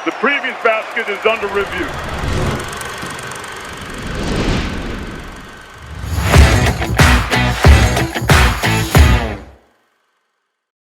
The previous basket is under review.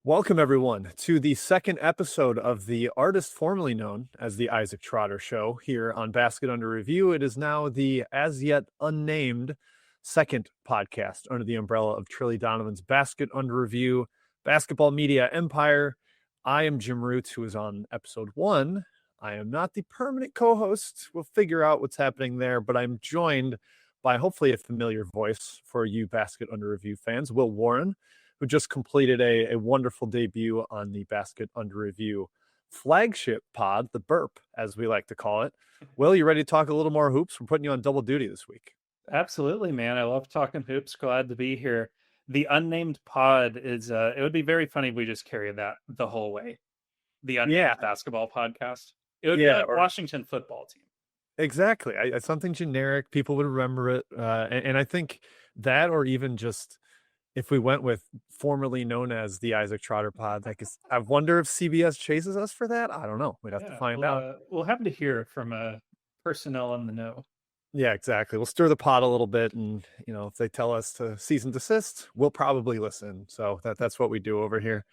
Welcome, everyone, to the second episode of the artist formerly known as the Isaac Trotter Show here on Basket Under Review. It is now the as yet unnamed second podcast under the umbrella of Trilly Donovan's Basket Under Review basketball media empire. I am Jim Root, who is on episode 1. I am not the permanent co-host. We'll figure out what's happening there, but I'm joined by hopefully a familiar voice for you Basket Under Review fans, Will Warren, who just completed a wonderful debut on the Basket Under Review flagship pod, the Burp, as we like to call it. Will, you ready to talk a little more hoops? We're putting you on double duty this week. Absolutely, man. I love talking hoops. Glad to be here. The Unnamed pod is, it would be very funny if we just carried that the whole way. The Unnamed basketball podcast. It would be like Washington football team. Exactly. Something generic. People would remember it. And I think that, or even just if we went with formerly known as the Isaac Trotter pod, I wonder if CBS chases us for that. I don't know. We'd have to find out. We'll have to hear from personnel in the know. Yeah, exactly. We'll stir the pot a little bit, and if they tell us to cease and desist, we'll probably listen. So that's what we do over here.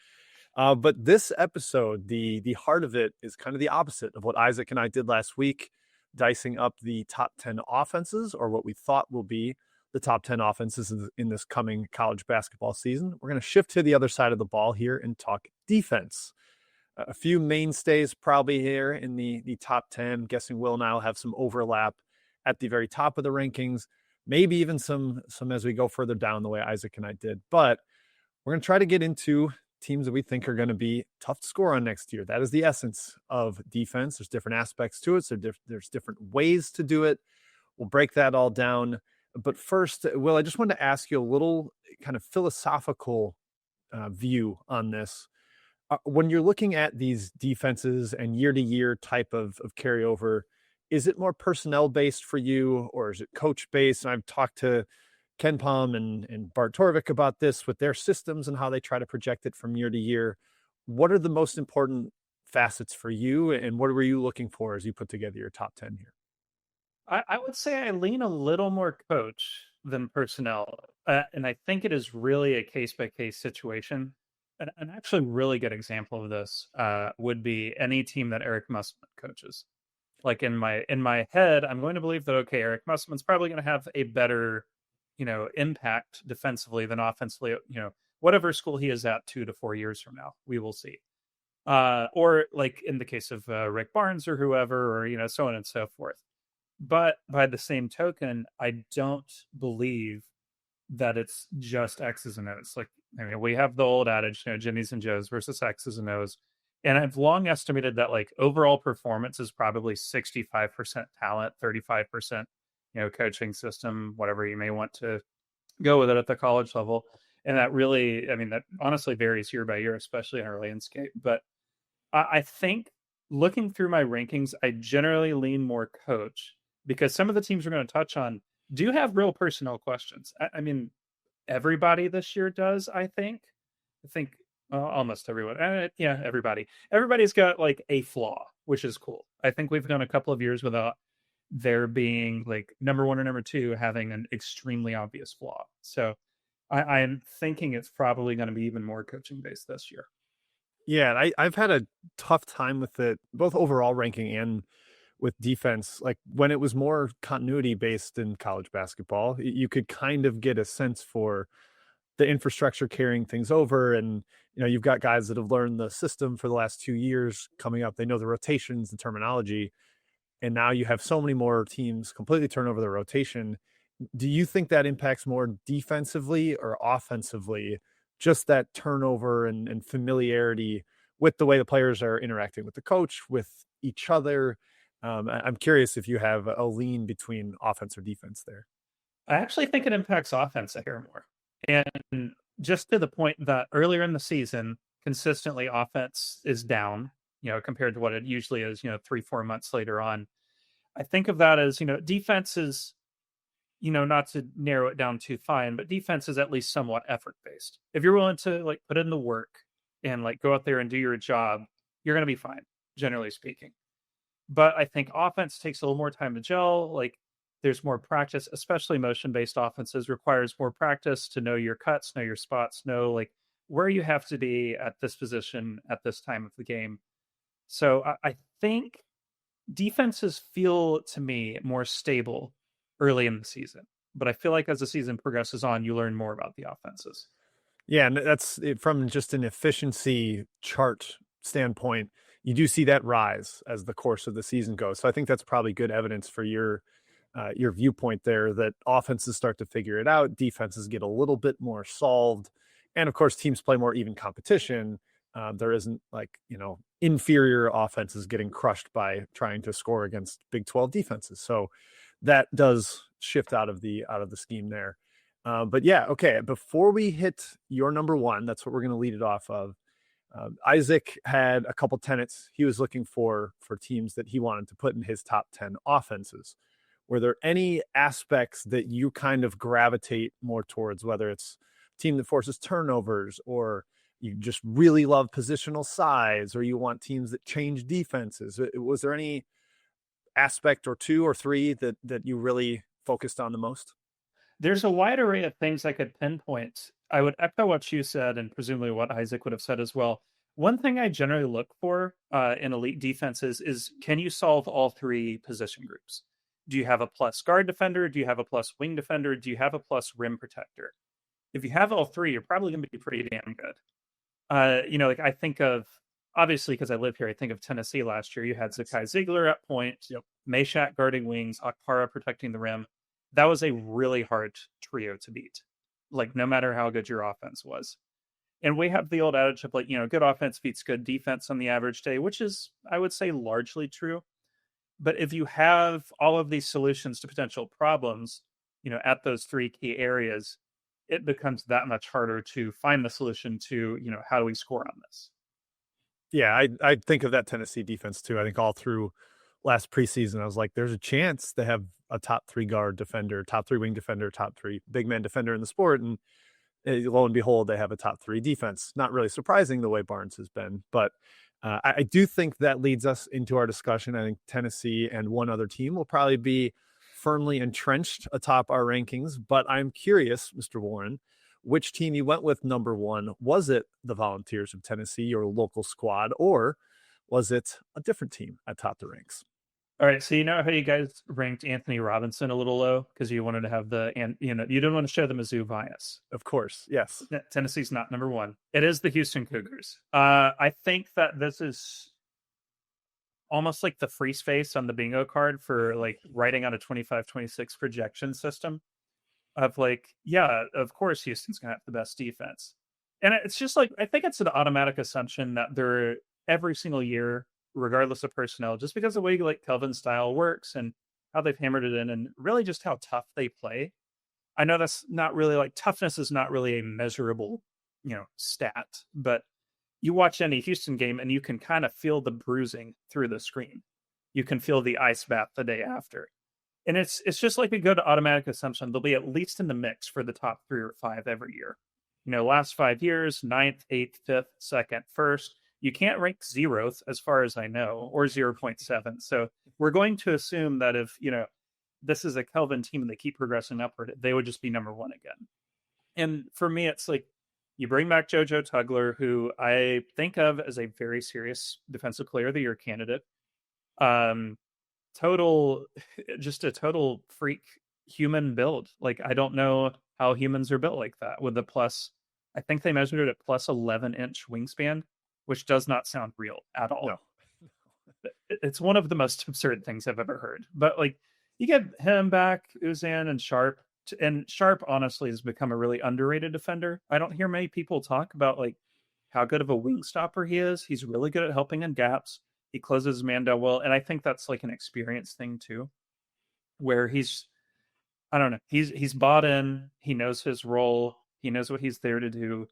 But this episode, the heart of it is kind of the opposite of what Isaac and I did last week, dicing up the top 10 offenses, or what we thought will be the top 10 offenses in this coming college basketball season. We're going to shift to the other side of the ball here and talk defense. A few mainstays probably here in the top 10. I'm guessing Will and I will have some overlap at the very top of the rankings, maybe even some as we go further down the way Isaac and I did. But we're going to try to get into teams that we think are going to be tough to score on next year. That is the essence of defense. There's different aspects to it. So there's different ways to do it. We'll break that all down. But first, Will, I just wanted to ask you a little kind of philosophical view on this. When you're looking at these defenses and year-to-year type of carryover, is it more personnel-based for you, or is it coach-based? And I've talked to Ken Palm and Bart Torvik about this with their systems and how they try to project it from year to year. What are the most important facets for you, and what were you looking for as you put together your top 10 here? I would say I lean a little more coach than personnel, and I think it is really a case-by-case situation. An actually really good example of this would be any team that Eric Musselman coaches. Like in my head, I'm going to believe that, okay, Eric Musselman's probably going to have a better, impact defensively than offensively, whatever school he is at 2 to 4 years from now, we will see. Or like in the case of Rick Barnes or whoever, or, so on and so forth. But by the same token, I don't believe that it's just X's and O's. Like, we have the old adage, Jimmy's and Joe's versus X's and O's. And I've long estimated that like overall performance is probably 65% talent, 35%, coaching system, whatever you may want to go with it at the college level. And that really, that honestly varies year by year, especially in our landscape. But I think looking through my rankings, I generally lean more coach because some of the teams we're going to touch on do have real personnel questions. Everybody this year does, I think. Almost everyone. Everybody. Everybody's got like a flaw, which is cool. I think we've done a couple of years without there being like number one or number two having an extremely obvious flaw. So I'm thinking it's probably going to be even more coaching based this year. Yeah, and I've had a tough time with it, both overall ranking and with defense. Like when it was more continuity based in college basketball, you could kind of get a sense for the infrastructure carrying things over. And, you've got guys that have learned the system for the last 2 years coming up. They know the rotations, the terminology. And now you have so many more teams completely turn over the rotation. Do you think that impacts more defensively or offensively? Just that turnover and familiarity with the way the players are interacting with the coach, with each other. I'm curious if you have a lean between offense or defense there. I actually think it impacts offense here more. And just to the point that earlier in the season, consistently offense is down, compared to what it usually is, 3-4 months later on. I think of that as, defense is, not to narrow it down too fine, but defense is at least somewhat effort based. If you're willing to like put in the work and like go out there and do your job, you're going to be fine, generally speaking. But I think offense takes a little more time to gel. Like there's more practice, especially motion-based offenses requires more practice to know your cuts, know your spots, know like where you have to be at this position at this time of the game. So I think defenses feel to me more stable early in the season. But I feel like as the season progresses on, you learn more about the offenses. Yeah, and that's it, from just an efficiency chart standpoint. You do see that rise as the course of the season goes. So I think that's probably good evidence for your viewpoint there that offenses start to figure it out, defenses get a little bit more solved, and of course teams play more even competition. There isn't like inferior offenses getting crushed by trying to score against Big 12 defenses. So that does shift out of the scheme there. But yeah, okay. Before we hit your number one, that's what we're going to lead it off of. Isaac had a couple tenets he was looking for teams that he wanted to put in his top 10 offenses. Were there any aspects that you kind of gravitate more towards, whether it's a team that forces turnovers, or you just really love positional size, or you want teams that change defenses? Was there any aspect or two or three that you really focused on the most? There's a wide array of things I could pinpoint. I would echo what you said and presumably what Isaac would have said as well. One thing I generally look for in elite defenses is can you solve all three position groups? Do you have a plus guard defender? Do you have a plus wing defender? Do you have a plus rim protector? If you have all three, you're probably going to be pretty damn good. Like I think of, obviously, because I live here, I think of Tennessee last year. You had Zakai Ziegler at point, Yep. Meshack guarding wings, Akpara protecting the rim. That was a really hard trio to beat, like no matter how good your offense was. And we have the old adage of like, good offense beats good defense on the average day, which is, I would say, largely true. But if you have all of these solutions to potential problems, at those three key areas, it becomes that much harder to find the solution to, how do we score on this? Yeah, I think of that Tennessee defense too. I think all through last preseason, I was like, there's a chance to have a top 3 guard defender, top 3 wing defender, top 3 big man defender in the sport. And lo and behold, they have a top 3 defense. Not really surprising the way Barnes has been, but I do think that leads us into our discussion. I think Tennessee and one other team will probably be firmly entrenched atop our rankings, but I'm curious, Mr. Warren, which team you went with number one. Was it the Volunteers of Tennessee, your local squad, or was it a different team atop the ranks? All right, so you know how you guys ranked Anthony Robinson a little low because you wanted to have you didn't want to show the Mizzou bias. Of course, yes. Tennessee's not number one. It is the Houston Cougars. I think that this is almost like the free space on the bingo card for like writing on a 25-26 projection system of like, yeah, of course Houston's gonna have the best defense. And it's just like, I think it's an automatic assumption that they're every single year, regardless of personnel, just because of the way like Kelvin's style works and how they've hammered it in and really just how tough they play. I know that's not really like toughness is not really a measurable, stat, but you watch any Houston game and you can kind of feel the bruising through the screen. You can feel the ice bath the day after. And it's just like a good automatic assumption. They'll be at least in the mix for the top 3 or 5 every year. Last 5 years, 9th, 8th, 5th, 2nd, 1st. You can't rank 0th as far as I know, or 0.7. So we're going to assume that if, this is a Kelvin team and they keep progressing upward, they would just be number 1 again. And for me, it's like you bring back JoJo Tugler, who I think of as a very serious defensive player of the year candidate. Just a total freak human build. Like, I don't know how humans are built like that with the plus, I think they measured it at plus 11-inch wingspan, which does not sound real at all. No. It's one of the most absurd things I've ever heard. But like, you get him back, Uzan and Sharp, and Sharp honestly has become a really underrated defender. I don't hear many people talk about like how good of a wing stopper he is. He's really good at helping in gaps. He closes his man down well, and I think that's like an experience thing too, where he's bought in. He knows his role. He knows what he's there to do.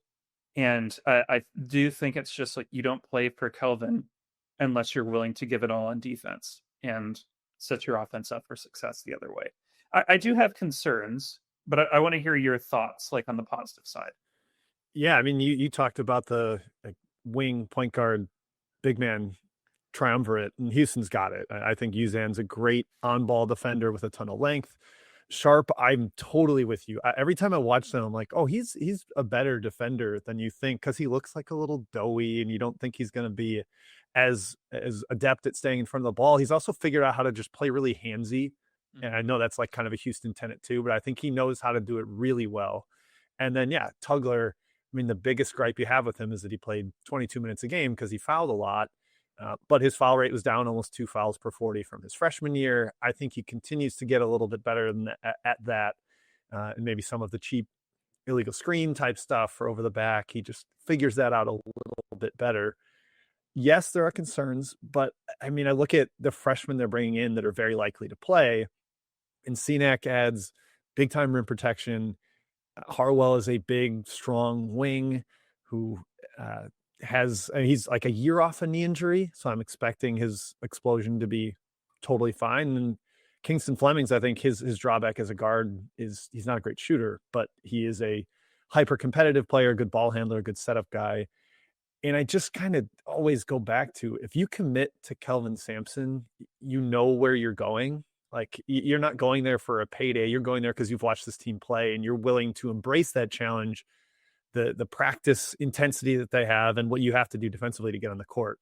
And I do think it's just like you don't play for Kelvin unless you're willing to give it all on defense and set your offense up for success the other way. I do have concerns, but I want to hear your thoughts, like on the positive side. Yeah, I mean, you talked about the wing, point guard, big man triumvirate, and Houston's got it. I think Uzan's a great on-ball defender with a ton of length. Sharp, I'm totally with you. Every time I watch them, I'm like, oh, he's a better defender than you think, because he looks like a little doughy, and you don't think he's going to be as adept at staying in front of the ball. He's also figured out how to just play really handsy, and I know that's like kind of a Houston tenet too, but I think he knows how to do it really well. And then Tugler. I mean, the biggest gripe you have with him is that he played 22 minutes a game because he fouled a lot. But his foul rate was down almost 2 fouls per 40 from his freshman year. I think he continues to get a little bit better than at that. And maybe some of the cheap illegal screen type stuff for over the back, he just figures that out a little bit better. Yes, there are concerns, but I mean, I look at the freshmen they're bringing in that are very likely to play, and Cenac adds big time rim protection. Harwell is a big, strong wing who he's like a year off a knee injury, so I'm expecting his explosion to be totally fine. And Kingston Fleming's, I think his drawback as a guard is he's not a great shooter, but he is a hyper competitive player, good ball handler, good setup guy. And I just kind of always go back to, if you commit to Kelvin Sampson, you know where you're going. Like, you're not going there for a payday. You're going there because you've watched this team play and you're willing to embrace that challenge, the practice intensity that they have, and what you have to do defensively to get on the court.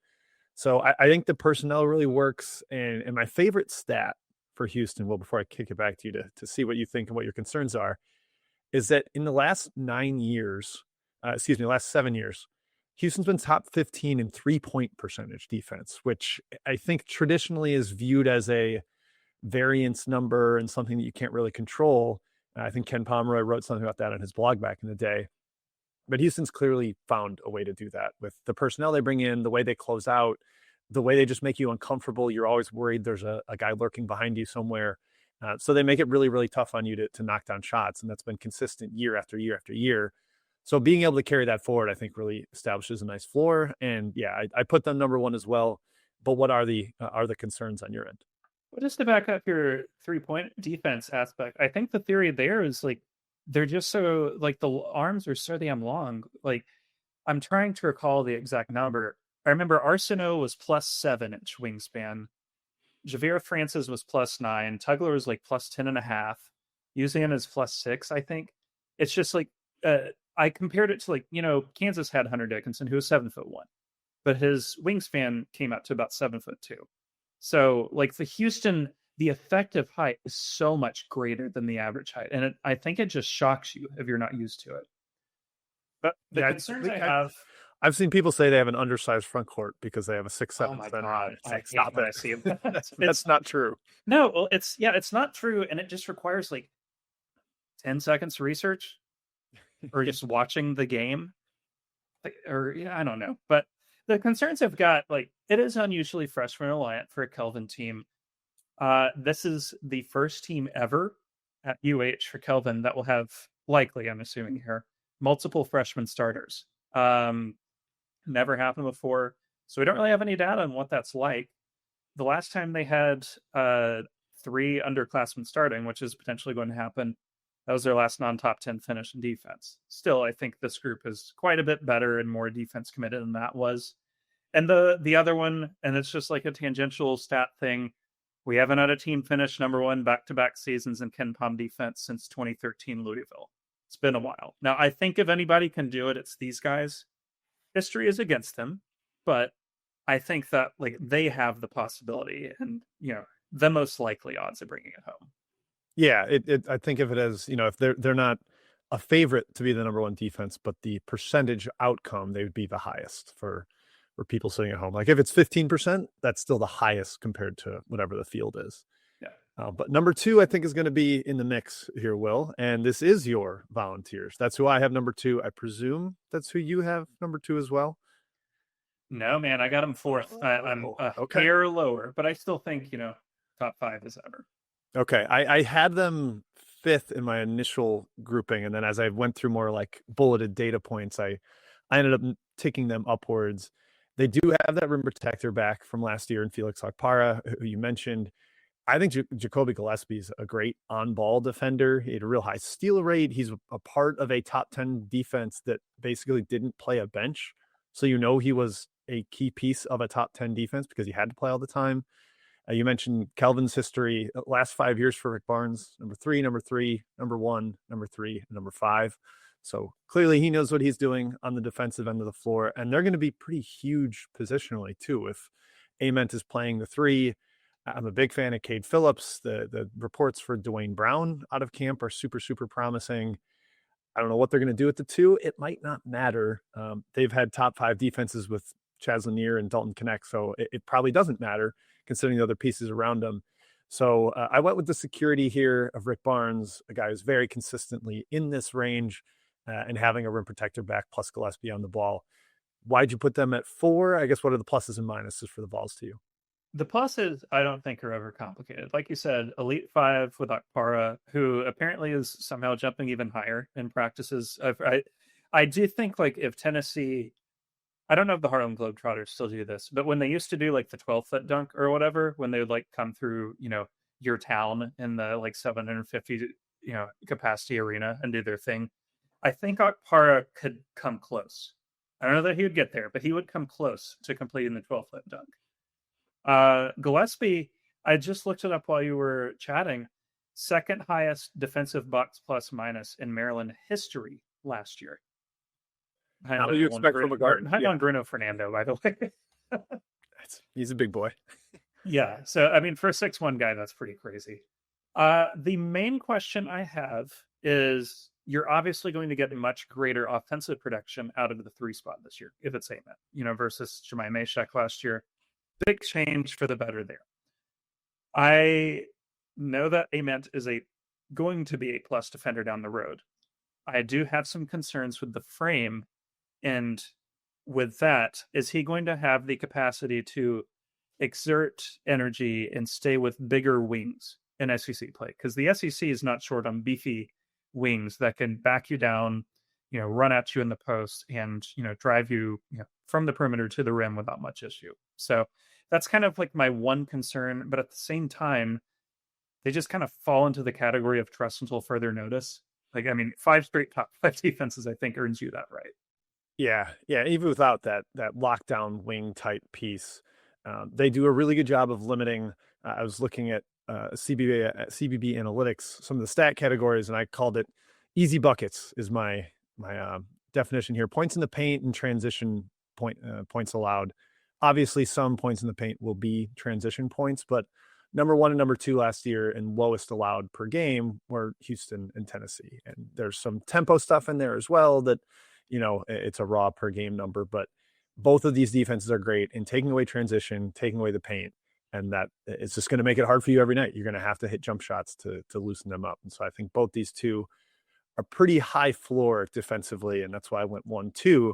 So I think the personnel really works. And my favorite stat for Houston, well, before I kick it back to you to see what you think and what your concerns are, is that in the last last 7 years, Houston's been top 15 in 3-point percentage defense, which I think traditionally is viewed as a variance number and something that you can't really control. I think Ken Pomeroy wrote something about that on his blog back in the day. But Houston's clearly found a way to do that with the personnel they bring in, the way they close out, the way they just make you uncomfortable. You're always worried there's a guy lurking behind you somewhere. So they make it really, really tough on you to knock down shots. And that's been consistent year after year after year. So being able to carry that forward, I think, really establishes a nice floor. And I put them number one as well. But what are the concerns on your end? Well, just to back up your 3-point defense aspect, I think the theory there is like, they're just so, like, the arms are so damn long. Like, I'm trying to recall the exact number. I remember Arsenault was plus 7-inch wingspan. Javier Francis was plus 9. Tugler was like plus 10.5. Uzan is plus 6, I think. It's just like, I compared it to, like, Kansas had Hunter Dickinson, who was 7'1", but his wingspan came out to about 7'2". So, like, the effective height is so much greater than the average height. And I think it just shocks you if you're not used to it. But the concerns I have... I've seen people say they have an undersized front court because they have a 6'7". Oh my God. It's like, stop it. I see it. That's not true. No, well, it's not true. And it just requires like 10 seconds to research or just watching the game. I don't know. But the concerns I've got, like, it is unusually freshman reliant for a Kelvin team. This is the first team ever at UH for Kelvin that will have, likely, I'm assuming here, multiple freshman starters. Never happened before, so we don't really have any data on what that's like. The last time they had 3 underclassmen starting, which is potentially going to happen, that was their last non-top 10 finish in defense. Still, I think this group is quite a bit better and more defense committed than that was. And the other one, and it's just like a tangential stat thing, we haven't had a team finish number one back-to-back seasons in Ken Pom defense since 2013 Louisville. It's been a while. Now, I think if anybody can do it, it's these guys. History is against them, but I think that, like, they have the possibility and, the most likely odds of bringing it home. Yeah, I think of it as, if they're not a favorite to be the number one defense, but the percentage outcome, they would be the highest for people sitting at home. Like, if it's 15%, that's still the highest compared to whatever the field is. Yeah. But number 2, I think, is going to be in the mix here, Will. And this is your Volunteers. That's who I have number 2. I presume that's who you have number 2 as well. No, man, I got him 4th. I'm a hair lower, but I still think, top 5 is ever. Okay. I had them 5th in my initial grouping. And then as I went through more like bulleted data points, I ended up ticking them upwards. They do have that rim protector back from last year in Felix Okpara, who you mentioned. I think Jacoby Gillespie is a great on-ball defender. He had a real high steal rate. He's a part of a top 10 defense that basically didn't play a bench. So he was a key piece of a top 10 defense because he had to play all the time. You mentioned Kelvin's history, last 5 years for Rick Barnes, number 3, number 3, number 1, number 3, and number 5. So clearly he knows what he's doing on the defensive end of the floor, and they're going to be pretty huge positionally too. If Ament is playing the 3, I'm a big fan of Cade Phillips. The reports for Dwayne Brown out of camp are super, super promising. I don't know what they're going to do with the 2. It might not matter. They've had top 5 defenses with Chaz Lanier and Dalton Knecht, so it probably doesn't matter considering the other pieces around him. So I went with the security here of Rick Barnes, a guy who's very consistently in this range and having a rim protector back plus Gillespie on the ball. Why'd you put them at 4? I guess what are the pluses and minuses for the Vols to you? The pluses, I don't think, are ever complicated. Like you said, Elite 5 with Akpara, who apparently is somehow jumping even higher in practices. I do think, like, if Tennessee, I don't know if the Harlem Globetrotters still do this, but when they used to do like the 12-foot dunk or whatever, when they would like come through, your town in the like 750, capacity arena and do their thing, I think Akpara could come close. I don't know that he would get there, but he would come close to completing the 12-foot dunk. Gillespie, I just looked it up while you were chatting. Second highest defensive box plus minus in Maryland history last year. How do you expect from a guard? High on Bruno Fernando, by the way. He's a big boy. Yeah. So, I mean, for a 6'1" guy, that's pretty crazy. The main question I have is you're obviously going to get a much greater offensive production out of the 3 spot this year, if it's Ament, versus Jemai Mashak last year. Big change for the better there. I know that Ament is going to be a plus defender down the road. I do have some concerns with the frame. And with that, is he going to have the capacity to exert energy and stay with bigger wings in SEC play? Because the SEC is not short on beefy wings that can back you down, run at you in the post and, drive you, from the perimeter to the rim without much issue. So that's kind of like my one concern. But at the same time, they just kind of fall into the category of trust until further notice. 5 straight top 5 defenses, I think, earns you that right. Yeah. Even without that lockdown wing type piece, they do a really good job of limiting. I was looking at CBB analytics, some of the stat categories, and I called it easy buckets is my definition here. Points in the paint and transition points allowed. Obviously, some points in the paint will be transition points, but number 1 and number 2 last year and lowest allowed per game were Houston and Tennessee. And there's some tempo stuff in there as well that, it's a raw per game number, but both of these defenses are great in taking away transition, taking away the paint, and that it's just going to make it hard for you every night. You're going to have to hit jump shots to loosen them up. And so I think both these two are pretty high floor defensively, and that's why I went 1-2.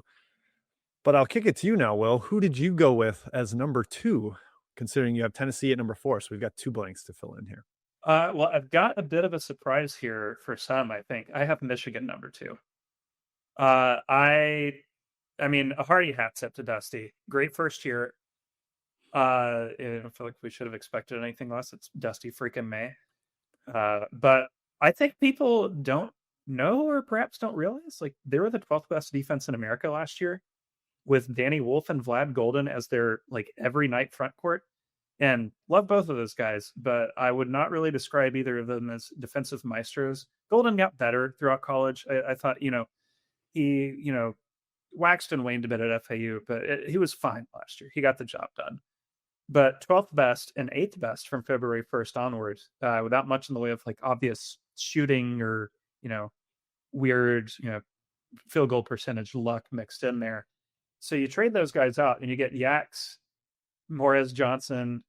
But I'll kick it to you now, Will. Who did you go with as number 2, considering you have Tennessee at number 4? So we've got 2 blanks to fill in here. Well, I've got a bit of a surprise here for some, I think. I have Michigan number 2. I mean, a hearty hat tip to Dusty. Great first year. I don't feel like we should have expected anything less. It's Dusty freaking May. But I think people don't know or perhaps don't realize, like, they were the 12th best defense in America last year with Danny Wolf and Vlad Golden as their, like, every night front court. And love both of those guys, but I would not really describe either of them as defensive maestros. Golden got better throughout college. I thought, he, waxed and waned a bit at FAU, but he was fine last year. He got the job done. But 12th best and 8th best from February 1st onwards, without much in the way of like obvious shooting or, weird, field goal percentage luck mixed in there. So you trade those guys out and you get Yaks, Morez Johnson.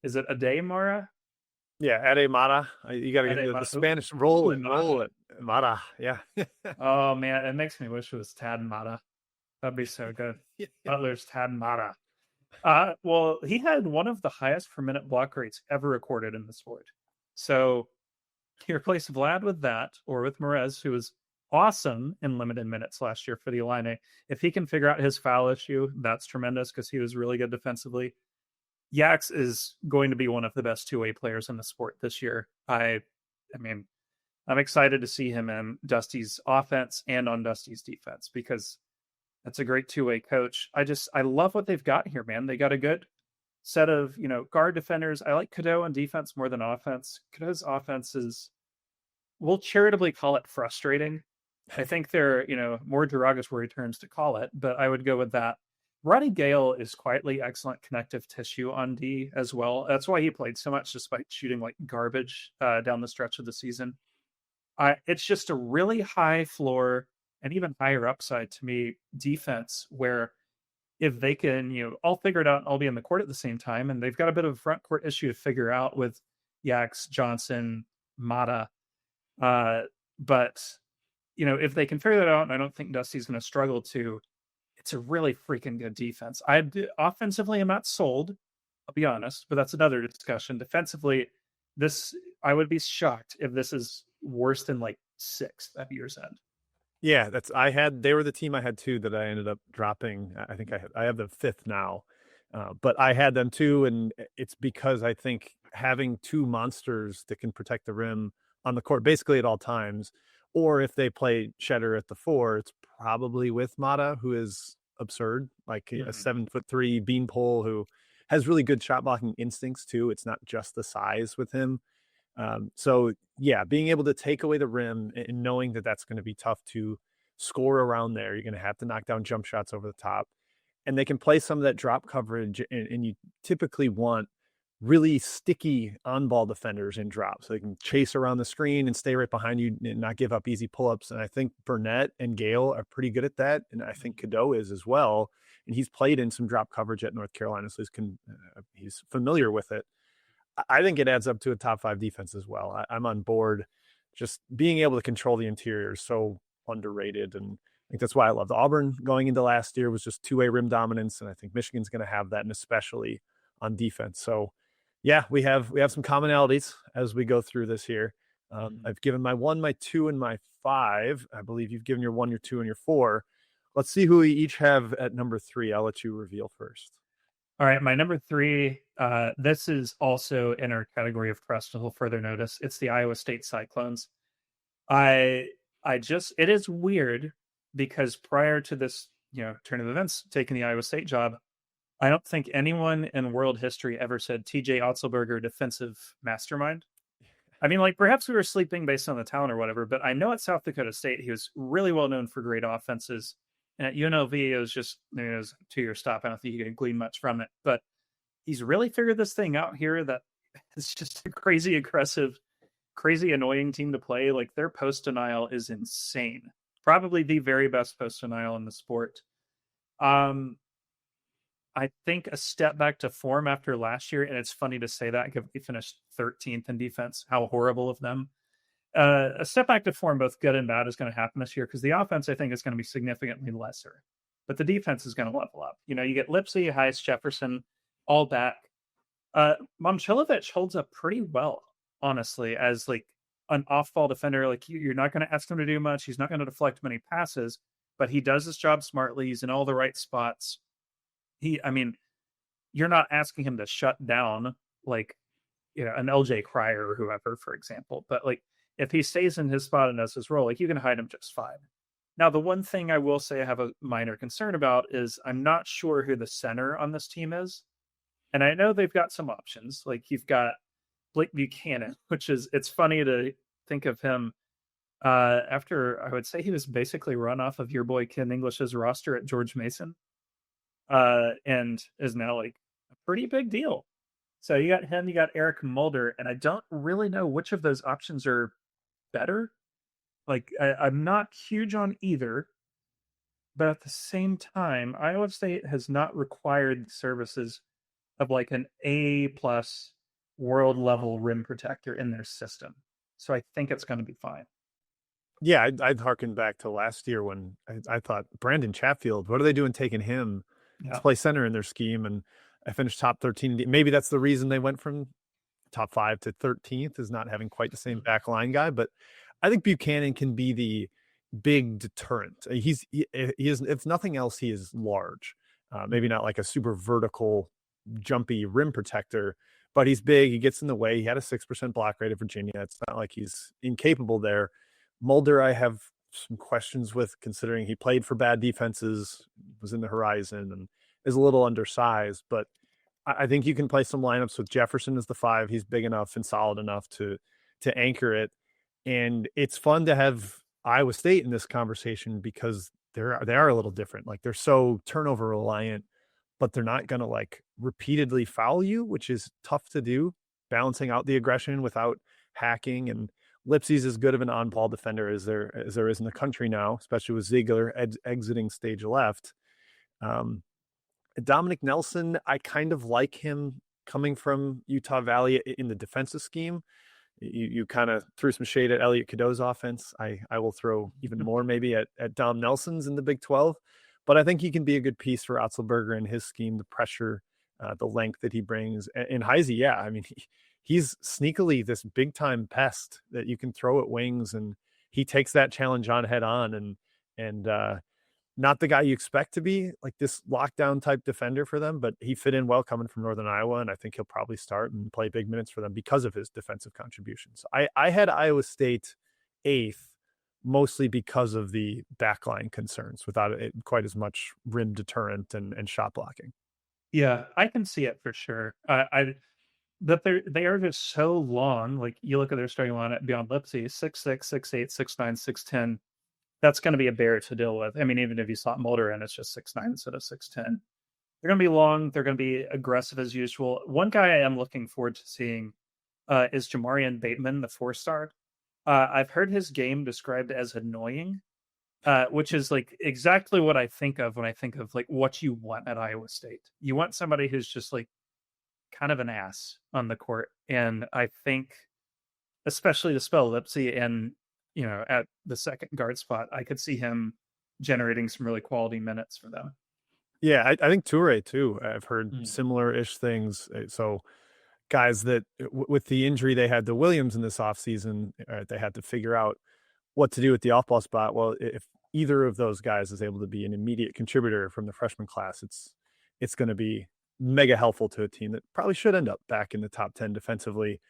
Is it Ade Mara? Yeah, Ade Mara. You got to get the Spanish roll it. Mara, yeah. Oh, man, it makes me wish it was Tad Mata. That'd be so good. Yeah. Butler's Tad Mata. Well, he had one of the highest per minute block rates ever recorded in the sport. So he replaced Vlad with that, or with Morez, who was awesome in limited minutes last year for the Illini. If he can figure out his foul issue, that's tremendous because he was really good defensively. Yaks is going to be one of the best two-way players in the sport this year. I mean, I'm excited to see him in Dusty's offense and on Dusty's defense because, That's a great two-way coach. I love what they've got here, man. They got a good set of, guard defenders. I like Cadeau on defense more than offense. Cadeau's offense is, we'll charitably call it frustrating. I think there are, more derogatory terms to call it, but I would go with that. Roddy Gale is quietly excellent connective tissue on D as well. That's why he played so much despite shooting like garbage down the stretch of the season. It's just a really high floor and even higher upside to me defense where if they can, all figure it out and all be in the court at the same time, and they've got a bit of a front court issue to figure out with Yax, Johnson, Mata. But if they can figure that out, and I don't think Dusty's going to struggle to, it's a really freaking good defense. Offensively, I'm not sold, I'll be honest, but that's another discussion. Defensively, I would be shocked if this is worse than like 6th at year's end. Yeah, they were the team I had too that I ended up dropping. I think I have the 5th now, but I had them too, and it's because I think having 2 monsters that can protect the rim on the court basically at all times, or if they play Shedder at the 4, it's probably with Mata, who is absurd, like a 7'3" beanpole who has really good shot blocking instincts too. It's not just the size with him. So yeah, being able to take away the rim and knowing that that's going to be tough to score around there, you're going to have to knock down jump shots over the top, and they can play some of that drop coverage. And you typically want really sticky on-ball defenders in drop, so they can chase around the screen and stay right behind you and not give up easy pull-ups. And I think Burnett and Gale are pretty good at that, and I think Cadeau is as well. And he's played in some drop coverage at North Carolina, so he's familiar with it. I think it adds up to a top 5 defense as well. I'm on board. Just being able to control the interior is so underrated, and I think that's why I loved Auburn going into last year, was just two-way rim dominance, and I think Michigan's going to have that, and especially on defense. So yeah, we have some commonalities as we go through this here. I've given my 1, my 2, and my 5. I believe you've given your 1, your 2, and your 4. Let's see who we each have at number 3. I'll let you reveal first. All right, my number 3, this is also in our category of crust until further notice. It's the Iowa State Cyclones. It is weird because prior to this, turn of events, taking the Iowa State job, I don't think anyone in world history ever said TJ Otzelberger defensive mastermind. I mean, like, perhaps we were sleeping based on the talent or whatever, but I know at South Dakota State, he was really well known for great offenses. And at UNLV, it was just, it was a 2-year stop. I don't think you can glean much from it, but he's really figured this thing out here that it's just a crazy aggressive, crazy annoying team to play. Like, their post denial is insane. Probably the very best post denial in the sport. I think a step back to form after last year, and it's funny to say that because we finished 13th in defense. How horrible of them. A step back to form, both good and bad, is going to happen this year because the offense, I think, is going to be significantly lesser. But the defense is going to level up. You get Lipsy, Heiss, Jefferson, all back. Momcilovic holds up pretty well, honestly, as like an off-ball defender. Like, you're not going to ask him to do much. He's not going to deflect many passes, but he does his job smartly. He's in all the right spots. You're not asking him to shut down like, an LJ Cryer or whoever, for example. But like, if he stays in his spot and does his role, like, you can hide him just fine. Now, the one thing I will say I have a minor concern about is I'm not sure who the center on this team is. And I know they've got some options. Like, you've got Blake Buchanan, it's funny to think of him after, I would say he was basically run off of your boy Ken English's roster at George Mason. And is now like a pretty big deal. So you got him, you got Eric Mulder, and I don't really know which of those options are better. Like, I'm not huge on either, but at the same time, Iowa State has not required the services of like an A+ world level rim protector in their system. So I think it's going to be fine. Yeah, I'd harken back to last year when I thought Brandon Chatfield, what are they doing taking him to play center in their scheme? And I finished top 13. Maybe that's the reason they went from top 5 to 13th, is not having quite the same back line guy. But I think Buchanan can be the big deterrent. He is, if nothing else, he is large. Maybe not like a super vertical, jumpy rim protector, but he's big. He gets in the way. He had a 6% block rate at Virginia. It's not like he's incapable there. Mulder, I have some questions with, considering he played for bad defenses, was in the horizon, and is a little undersized. But I think you can play some lineups with Jefferson as the 5. He's big enough and solid enough to anchor it. And it's fun to have Iowa State in this conversation because they are a little different. Like, they're so turnover reliant, but they're not going to like repeatedly foul you, which is tough to do, balancing out the aggression without hacking. And Lipsey's as good of an on-ball defender as there is in the country now, especially with Ziegler exiting stage left. Dominic Nelson, I kind of like him coming from Utah Valley in the defensive scheme. You kind of threw some shade at Elliot Cadeau's offense. I will throw even more maybe at Dom Nelson's in the Big 12. But I think he can be a good piece for Otzelberger and his scheme, the pressure, the length that he brings. And Heisey, yeah, I mean, he's sneakily this big-time pest that you can throw at wings, and he takes that challenge on head on, and not the guy you expect to be like this lockdown type defender for them, but he fit in well coming from Northern Iowa, and I think he'll probably start and play big minutes for them because of his defensive contributions. I had Iowa State 8th, mostly because of the backline concerns without it quite as much rim deterrent and shot blocking. Yeah, I can see it for sure. That they are just so long. Like, you look at their starting lineup beyond Lipsey, 6'6", 6'8", 6'9", 6'10". That's going to be a bear to deal with. I mean, even if you slot Mulder in, it's just 6'9" instead of 6'10". They're going to be long. They're going to be aggressive as usual. One guy I am looking forward to seeing is Jamarian Bateman, the 4-star. I've heard his game described as annoying, which is like exactly what I think of when I think of like what you want at Iowa State. You want somebody who's just like kind of an ass on the court. And I think, especially to spell Lipsey and, at the second guard spot, I could see him generating some really quality minutes for them. Yeah, I think Toure too. I've heard similar-ish things. So guys that with the injury they had to Williams in this offseason, they had to figure out what to do with the off-ball spot. Well, if either of those guys is able to be an immediate contributor from the freshman class, it's going to be mega helpful to a team that probably should end up back in the top 10 defensively.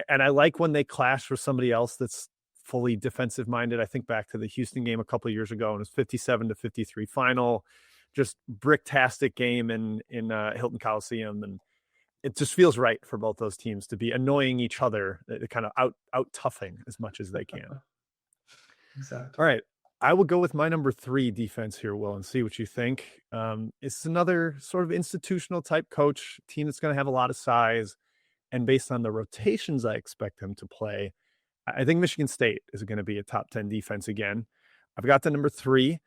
And I like when they clash with somebody else that's fully defensive minded. I think back to the Houston game a couple of years ago, and it was 57-53 final, just bricktastic game in Hilton Coliseum. And it just feels right for both those teams to be annoying each other, kind of out toughing as much as they can. Exactly. All right. I will go with my number 3 defense here, Will, and see what you think. It's another sort of institutional type coach, team that's going to have a lot of size. And based on the rotations I expect them to play, I think Michigan State is going to be a top 10 defense again. I've got the number 3.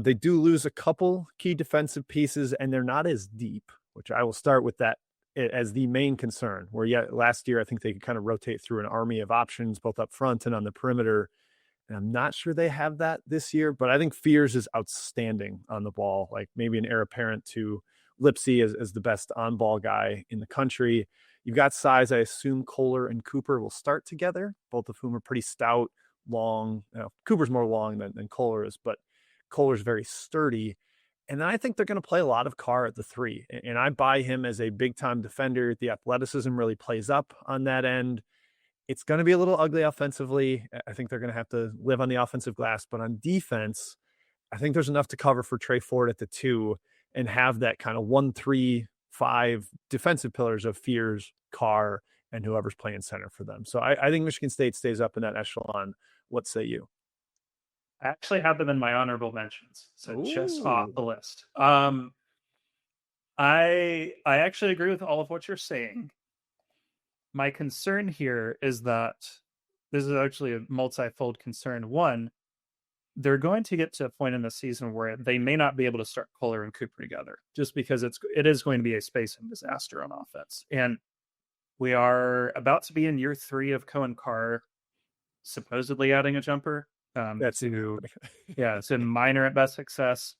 They do lose a couple key defensive pieces, and they're not as deep, which I will start with that as the main concern. Where last year, I think they could kind of rotate through an army of options, both up front and on the perimeter. And I'm not sure they have that this year, but I think Fears is outstanding on the ball, like maybe an heir apparent to Lipsey as the best on-ball guy in the country. You've got size. I assume Kohler and Cooper will start together, both of whom are pretty stout, long. Cooper's more long than Kohler is, but Kohler's very sturdy. And then I think they're going to play a lot of Carr at the 3. And I buy him as a big-time defender. The athleticism really plays up on that end. It's going to be a little ugly offensively. I think they're going to have to live on the offensive glass. But on defense, I think there's enough to cover for Trey Ford at the 2 and have that kind of 1-3-5 defensive pillars of Fears, Carr, and whoever's playing center for them. So I think Michigan State stays up in that echelon. What say you? I actually have them in my honorable mentions, so just off the list. I actually agree with all of what you're saying. My concern here is that this is actually a multi-fold concern. One, they're going to get to a point in the season where they may not be able to start Kohler and Cooper together, just because it is going to be a spacing disaster on offense. And we are about to be in year 3 of Cohen Carr supposedly adding a jumper. That's new. Yeah, it's in minor at best success.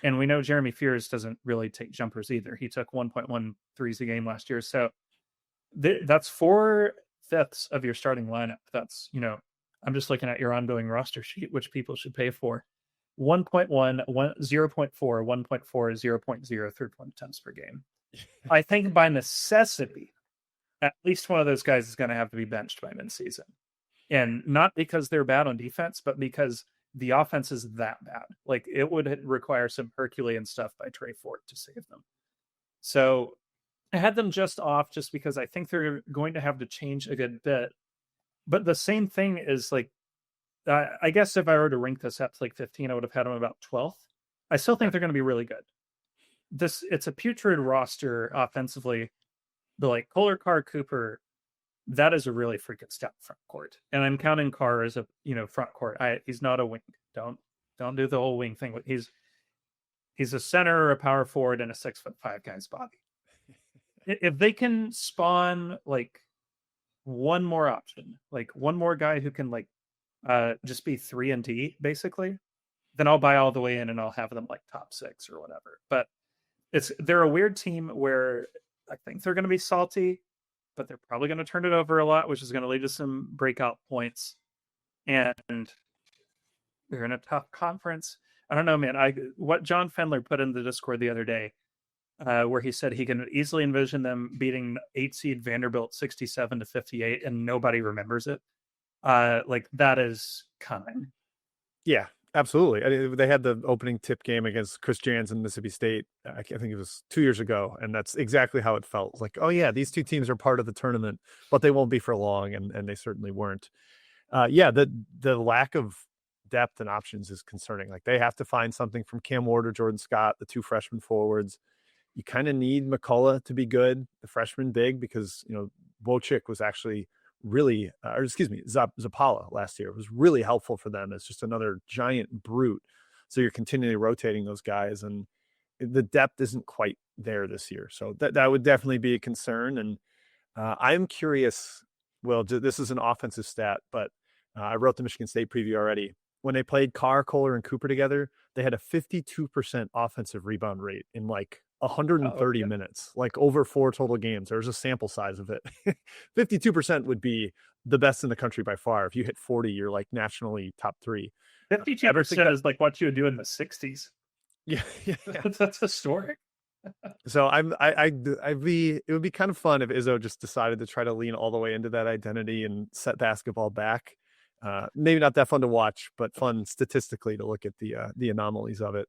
And we know Jeremy Fears doesn't really take jumpers either. He took 1.1 threes a game last year. So that's 4/5 of your starting lineup. That's, I'm just looking at your ongoing roster sheet, which people should pay for. 1.1, 0.4, 1.4, 0.0 3-point attempts per game. I think by necessity, at least one of those guys is going to have to be benched by midseason. And not because they're bad on defense, but because the offense is that bad. Like, it would require some Herculean stuff by Trey Ford to save them. So I had them just off just because I think they're going to have to change a good bit. But the same thing is like, I guess if I were to rank this up to like 15, I would have had them about 12th. I still think they're going to be really good. It's a putrid roster offensively, but like Kohler, Carr, Cooper, that is a really freaking stout front court. And I'm counting Carr as a front court. He's not a wing. Don't do the whole wing thing. He's a center or a power forward in a 6'5" guy's body. If they can spawn like one more option, like one more guy who can like just be 3-and-D basically, then I'll buy all the way in and I'll have them like top 6 or whatever. But they're a weird team where I think they're going to be salty, but they're probably going to turn it over a lot, which is going to lead to some breakout points. And they're in a tough conference. I don't know, man. What John Fendler put in the Discord the other day, where he said he can easily envision them beating 8-seed Vanderbilt 67-58, and nobody remembers it. Like, that is coming. Yeah, absolutely. I mean, they had the opening tip game against Chris Jans in Mississippi State. I think it was 2 years ago, and that's exactly how it felt. Like, oh yeah, these two teams are part of the tournament, but they won't be for long, and they certainly weren't. The lack of depth and options is concerning. Like, they have to find something from Cam Ward or Jordan Scott, the two freshman forwards. You kind of need McCullough to be good, the freshman big, because Wojcik was actually really, Zapala last year was really helpful for them as just another giant brute. So you're continually rotating those guys, and the depth isn't quite there this year. So that would definitely be a concern. And I'm curious. Well, this is an offensive stat, but I wrote the Michigan State preview already. When they played Carr, Kohler, and Cooper together, they had a 52% offensive rebound rate in like 130 minutes, like over 4 total games. There's a sample size of it. 52% would be the best in the country by far. If you hit 40, you're like nationally top 3. 52% is like what you would do in the 60s. Yeah. That's historic. So it would be kind of fun if Izzo just decided to try to lean all the way into that identity and set basketball back. Maybe not that fun to watch, but fun statistically to look at the anomalies of it.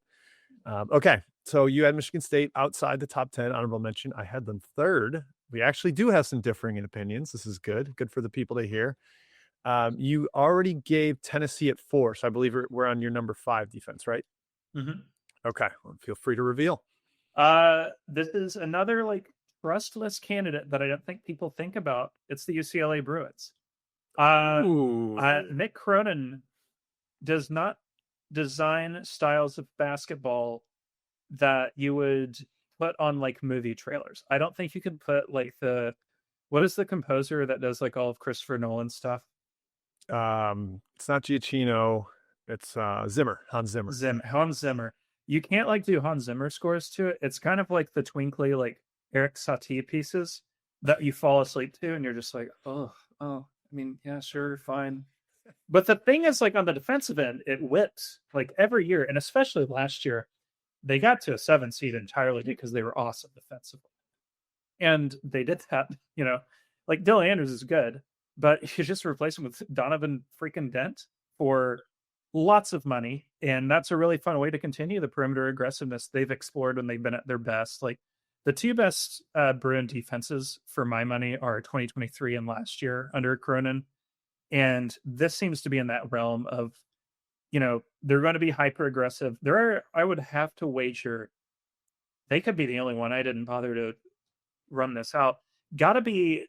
Okay, so you had Michigan State outside the top 10. Honorable mention. I had them 3rd. We actually do have some differing opinions. This is good for the people to hear. You already gave Tennessee at 4, so I believe we're on your number 5 defense, right? Mm-hmm. Okay, well, feel free to reveal. This is another like trustless candidate that I don't think people think about. It's the UCLA Bruins. Nick Cronin does not design styles of basketball that you would put on like movie trailers. I don't think you can put like what is the composer that does like all of Christopher Nolan stuff? It's not Giacchino. It's Hans Zimmer. Hans Zimmer. You can't like do Hans Zimmer scores to it. It's kind of like the twinkly like Eric Satie pieces that you fall asleep to, and you're just like, oh. I mean, yeah, sure, fine. But the thing is, like on the defensive end, it whips like every year, and especially last year, they got to a 7 seed entirely because they were awesome defensively, and they did that. Like Dylan Andrews is good, but you just replace him with Donovan freaking Dent for lots of money, and that's a really fun way to continue the perimeter aggressiveness they've explored when they've been at their best. Like the 2 best Bruin defenses for my money are 2023 and last year under Cronin, and this seems to be in that realm of, they're going to be hyper aggressive. I would have to wager they could be the only one. I didn't bother to run this out. Got to be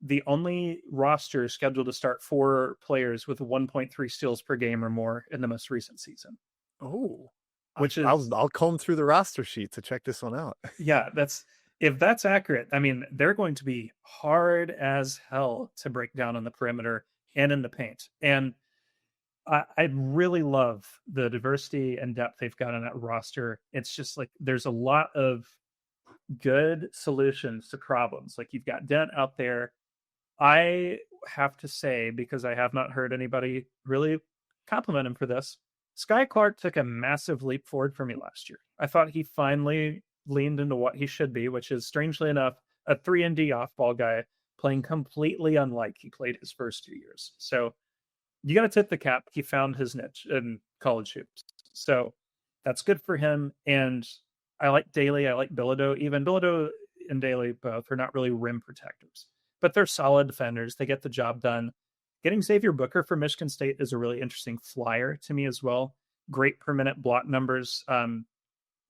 the only roster scheduled to start 4 players with 1.3 steals per game or more in the most recent season. Oh, which is I'll comb through the roster sheet to check this one out. Yeah, if that's accurate. I mean, they're going to be hard as hell to break down on the perimeter and in the paint. And I really love the diversity and depth they've got on that roster. It's just like there's a lot of good solutions to problems. Like you've got Dent out there. I have to say, because I have not heard anybody really compliment him for this, Sky Clark took a massive leap forward for me last year. I thought he finally leaned into what he should be, which is, strangely enough, a 3-and-D off-ball guy playing completely unlike he played his first 2 years. So you got to tip the cap. He found his niche, and college hoops. So that's good for him. And I like Daly. I like Bilodeau. Even Bilodeau and Daly both are not really rim protectors, but they're solid defenders. They get the job done. Getting Xavier Booker for Michigan State is a really interesting flyer to me as well. Great per minute block numbers.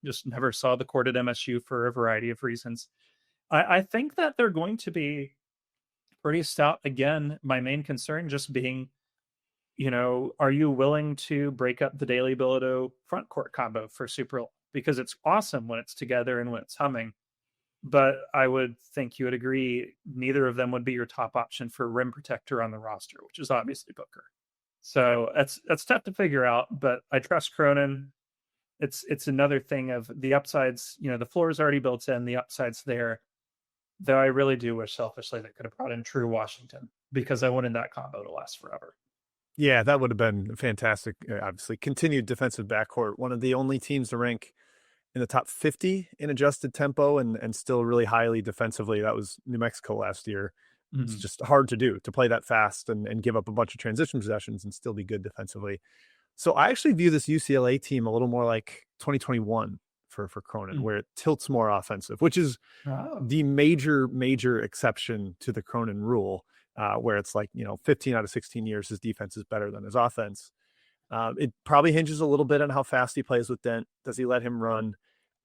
Just never saw the court at MSU for a variety of reasons. I think that they're going to be pretty stout again. My main concern just being, are you willing to break up the Daly Bilodeau front court combo for Super Bowl? Because it's awesome when it's together and when it's humming. But I would think you would agree neither of them would be your top option for rim protector on the roster, which is obviously Booker. So that's tough to figure out, but I trust Cronin. It's another thing of the upsides, the floor is already built in, the upsides there. Though I really do wish selfishly they could have brought in True Washington, because I wanted that combo to last forever. Yeah, that would have been fantastic. Obviously, continued defensive backcourt. One of the only teams to rank in the top 50 in adjusted tempo and still really highly defensively. That was New Mexico last year. Mm-hmm. It's just hard to do, to play that fast and give up a bunch of transition possessions and still be good defensively. So I actually view this UCLA team a little more like 2021 for Cronin, where it tilts more offensive, which is the major exception to the Cronin rule, where it's like, 15 out of 16 years, his defense is better than his offense. It probably hinges a little bit on how fast he plays with Dent. Does he let him run?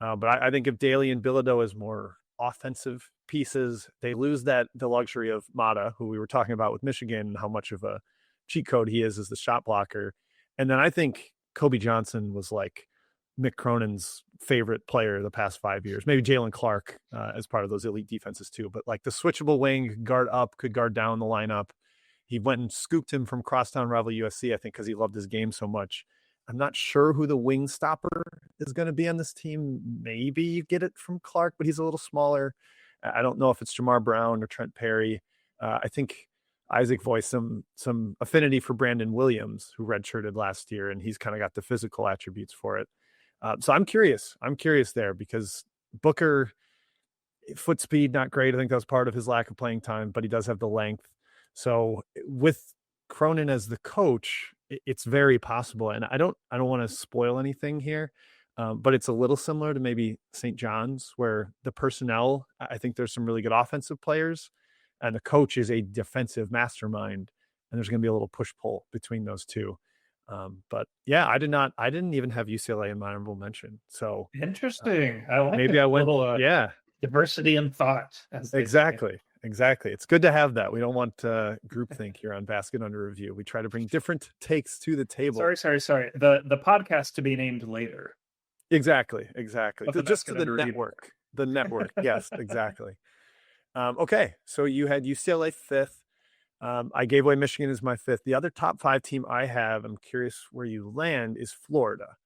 But I think if Daly and Bilodeau is more offensive pieces, they lose the luxury of Mata, who we were talking about with Michigan, and how much of a cheat code he is as the shot blocker. And then I think Kobe Johnson was like Mick Cronin's favorite player the past 5 years. Maybe Jalen Clark as part of those elite defenses too. But like the switchable wing, guard up, could guard down the lineup. He went and scooped him from crosstown rival USC, I think, because he loved his game so much. I'm not sure who the wing stopper is going to be on this team. Maybe you get it from Clark, but he's a little smaller. I don't know if it's Jamar Brown or Trent Perry. I think Isaac voiced some affinity for Brandon Williams, who redshirted last year, and he's kind of got the physical attributes for it. So I'm curious. I'm curious there because Booker, foot speed, not great. I think that was part of his lack of playing time, but he does have the length. So with Cronin as the coach, it's very possible. And I don't want to spoil anything here, but it's a little similar to maybe St. John's, where the personnel, I think there's some really good offensive players, and the coach is a defensive mastermind, and there's going to be a little push-pull between those two. But yeah, I didn't even have UCLA in my honorable mention. So interesting. I like maybe I went, diversity in thought. Exactly. It's good to have that. We don't want groupthink here on Basket Under Review. We try to bring different takes to the table. Sorry. The podcast to be named later. Exactly. Just to the network. The network. Yes, exactly. Okay, so you had UCLA 5th. I gave away Michigan as my 5th. The other top 5 team I have, I'm curious where you land, is Florida.